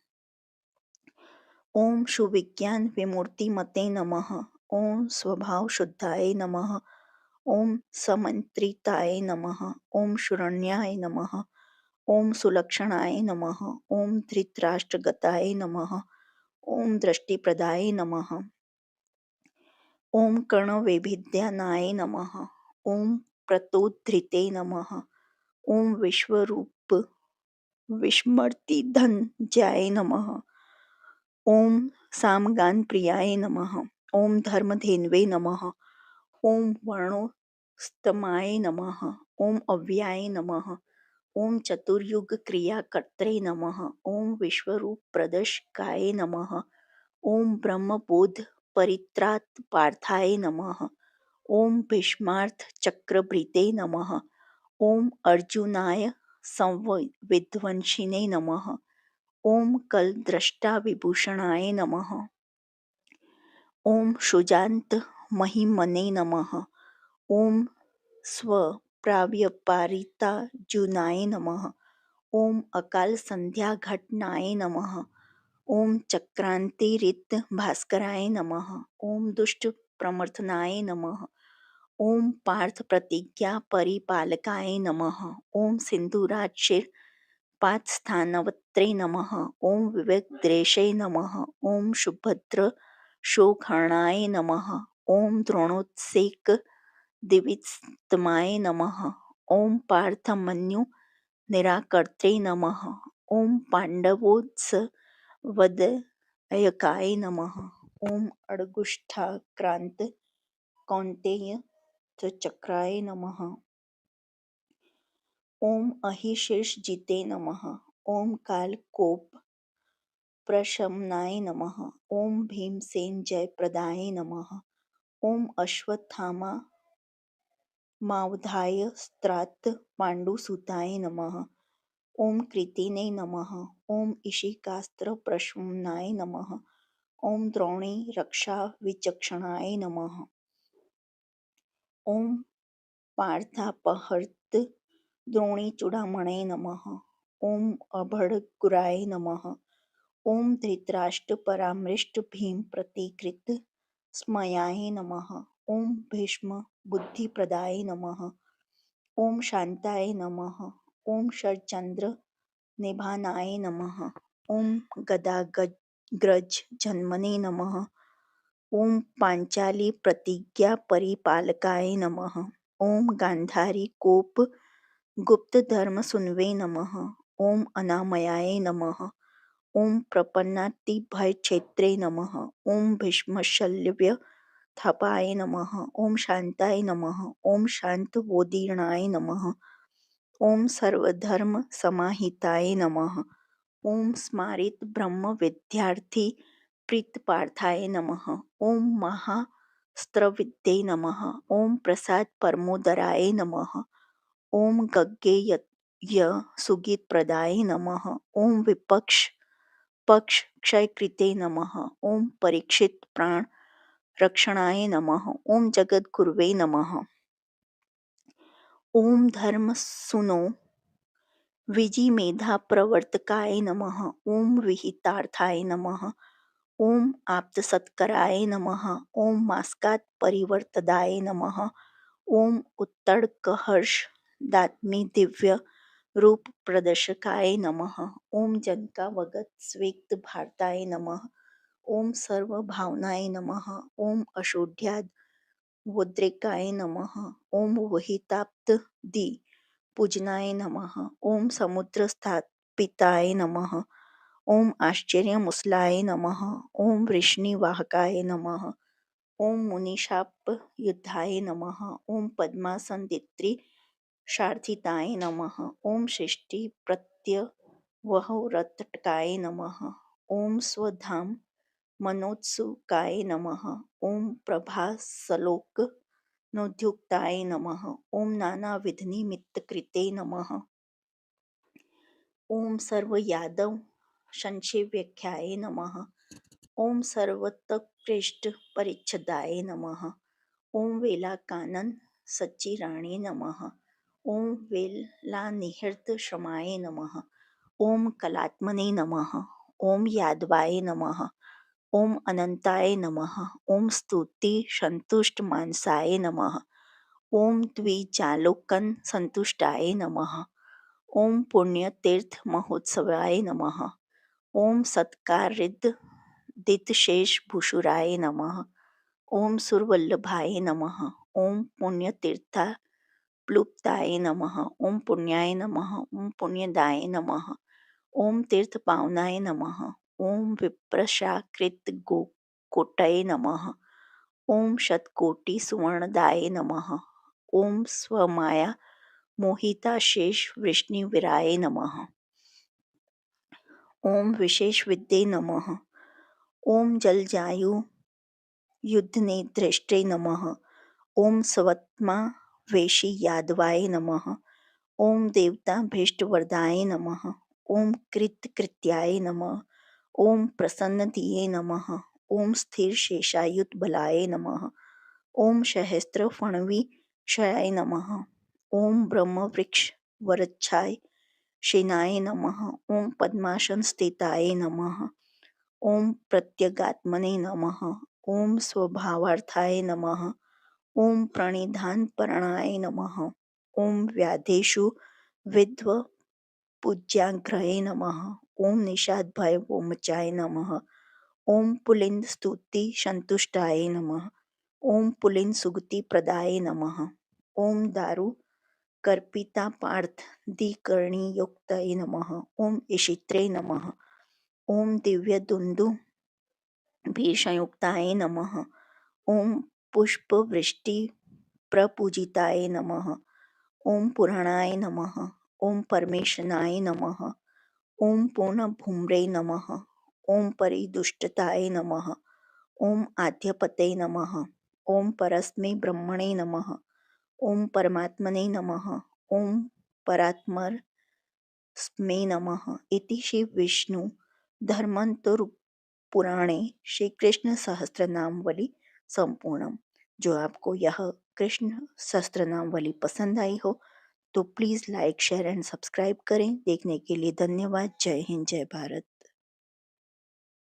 Speaker 1: ओम सुविज्ञान विमूर्तिमते नमः। ओम स्वभाव शुद्धाय नमः। ओम समन्त्रिताय नमः। ओम शरण्याय नमः। ओम सुलक्षणाय नमः। ओम धृतराष्ट्रगताय नमः। ओम दृष्टिप्रदाय नमः। ओम कर्णवैभिद्यानाय नमः। ओम प्रतोद्धृते नमः। ओम विश्वरूप विस्मृतिधनंजयाय नमः। ओम सामगानप्रियाय नमः। ओम धर्मधेन्वे नमः। ओम वर्णोत्तमाय नमः। ओम अव्याय नमः। ओम चतुर्युग क्रियाकर्त्रे नमः। ओम विश्वरूप प्रदर्शकाय नमः। ओम ब्रह्मबोध परित्रात पार्थाय नमः। ओम भीष्मार्थ चक्रभृते नमः। ओम अर्जुनाय संविध्वंसिने नमः। ओम कलद्रष्टा विभूषणाय नमः। ओम शुजांत महिमने नमः। ओम स्वप्राव्यपारितार्जुनाय नमः। ओम अकाल संध्या घटनाय नमः। ओम चक्रांतिरित भास्कराय नमः। ओम दुष्ट प्रमथनाय नमः। ओम पार्थ प्रतिज्ञा परिपालकाय नमः। ओम सिंधुराज पात्स्थानवत्रे नमः। ओम विवेकद्रेशे नमः। ओम सुभद्र शोघर्णाय नमः। ओम द्रोणोत्सेक दिविस्तमाय नमः। ओम पार्थमन्यु निराकर्त्रे नमः। ओम पांडवोत्सवदयकाय नमः। ओम अड़गुष्ठाक्रांत कौन्तेय चक्राय नमः। ओम अहिशीर्षजिते नमः। ओम कालकोप प्रशमनाय नमः। ओम भीमसेन जयप्रदाय नमः। ओम अश्वत्थामा मावधाय स्त्रात् पाण्डुसुताय नमः। ओम कृतिने नमः। ओम इशिकास्त्र प्रशमनाय नमः। ओम द्रोणे रक्षा विचक्षणाय नमः। ओम पार्थापहर्त द्रोणीचूडामणे नमः। ओम अभड़गुराय नमः। ओम धृतराष्ट्र परामृष्ट भीम प्रतिकृत स्मयाय नमः। ओम भीष्म बुद्धिप्रदाय नमः। ओम शांताय नमः। ओम शरचंद्र निभानाय नमः। ओम गदाग्रज जन्मने नमः। ओम पांचाली प्रतिज्ञा परिपालकाय नमः। ओम गांधारी कोप गुप्त धर्म सुनवे नमः। ओम अनामयाय नमः। ओम प्रपन्नाति भय क्षेत्रे नमः। ओम भीष्मशल्य थापाय नमः। ओम शांताय नमः। ओम शांत वोदीर्णाय नमः। ओम सर्वधर्म समाहिताय नमः। ओम स्मारित ब्रह्म विद्यार्थी प्रीतपार्थाय नमः। ओम महास्त्रविद्ये नमः। ओम प्रसाद परमोदराय नमः। ओम गज्ञेय सुगीत प्रदाय नमः। ओम विपक्ष पक्ष क्षयकृते नमः। ओम परीक्षित प्राण रक्षणाय नमः। ओम जगद्गुरुवे नमः। ओम धर्म सुनो विजिमेधा प्रवर्तकाय नमः। ओम विहितार्थाय नमः। ओम आप्तसत्कराय नमः। ओम मास्कात् परिवर्तदाय नमः। ओम उत्तड़कहर्ष दात्मी दिव्य रूप प्रदर्शकाय नमः। ओम जनकावगत स्वेक्त भारताय नमः। ओम सर्वभावनाय नमः। ओम अशोध्याद वोद्रेकाय नमः। ओम वहिताप्त दी पूजनाय नमः। ओम समुद्र स्थापिताय नमः। ओम आश्चर्यमुसलाय नमः। ओम वृष्णिवाहकाय नमः। ओम मुनिशाप युद्धाय नमः। ओम पद्मासनदित्री शार्थिताय नमः। ओम सृष्टि प्रत्यवहरटकाय नमः। ओम स्वधाम मनोत्सुकाय नमः। ओम प्रभासलोक नोद्युक्ताय नमः। ओम नानाविधनिमित्तकृते नमः। ओम सर्वयादव संक्षेव्यख्याय नमः। ओम सर्वोत्कृष्ट परिच्छदाय नमः। ओम वेलाकानन सच्चिराणे नमः। ओम वेलानिहृत क्षमाय नमः। ओम कलात्मने नमः। ओम यादवाय नमः। ओम अनंताय नमः। ओम स्तुति संतुष्ट मानसाय नमः। ओम द्विजालोकन संतुष्टाय नमः। ओम पुण्य तीर्थ महोत्सवाय नमः। ओम सत्कारिद दितशेष भूषुराय नमः। ओम सुरवल्लभाय नमः। ओम पुण्यतीर्था प्लुप्ताय नमः। ओम पुण्याय नमः। ओम पुण्यदाय नमः। ओम तीर्थपावनाय नमः। ओम विप्रशाकृत गोकोटय नमः। ओम शतकोटि सुवर्णदाय नमः। ओम स्वमाया मोहिताशेष वृष्णिविराय नमः। ओम विशेष विद्ये नमः। ओम जलजायु युद्धने दृष्टे नमः। ओम स्वत्मा वेशी यादवाय नमः। ओम देवता भीष्टवरदाय नमः। ओम कृत्याय नमः। ओम प्रसन्नधिये नमः। ओम स्थिर शेषायुत बलाय नमः। ओम सहस्त्र फणवी क्षयाय नमः। ओम ब्रह्मवृक्ष वरच्छाय शेनाय नमः। ओम पद्मासन स्थिताय नमः। ओम प्रत्यगात्मने नमः। ओम स्वभावार्थाय नमः। ओम प्रणिधानपरणाय नमः। ओम व्याधेषु विद्व पूज्याग्रहे नमः। ओम निषादभय वोमचाय नमः। ओम पुलिंद स्तुति संतुष्टाय नमः। ओम पुलिंद सुगति प्रदाय नमः। ओम दारु कर्पिता पार्थ दिकर्णी युक्तये नमः। ओम इशित्रे नमः। ओम दिव्य दुंदु भीषयुक्ताय नमः। ओम पुष्पवृष्टि प्रपूजिताय नमः। ओम पुराणाय नमः। ओम परमेशनाय नमः। ओम पूर्ण भूम्रे नमः। ओम परिदुष्टताय नमः। ओम आद्यपते नमः। ओम परस्मै ब्रह्मणे नमः। ओम परमात्मने नमः। ओम परात्मर स्मे नमः इति श्री विष्णु धर्मांतर पुराणे श्री कृष्ण सहस्त्रनामावली संपूर्णम। जो आपको यह कृष्ण सहस्त्रनामावली पसंद आई हो तो please like share and subscribe करें। देखने के लिए धन्यवाद। जय हिंद, जय भारत।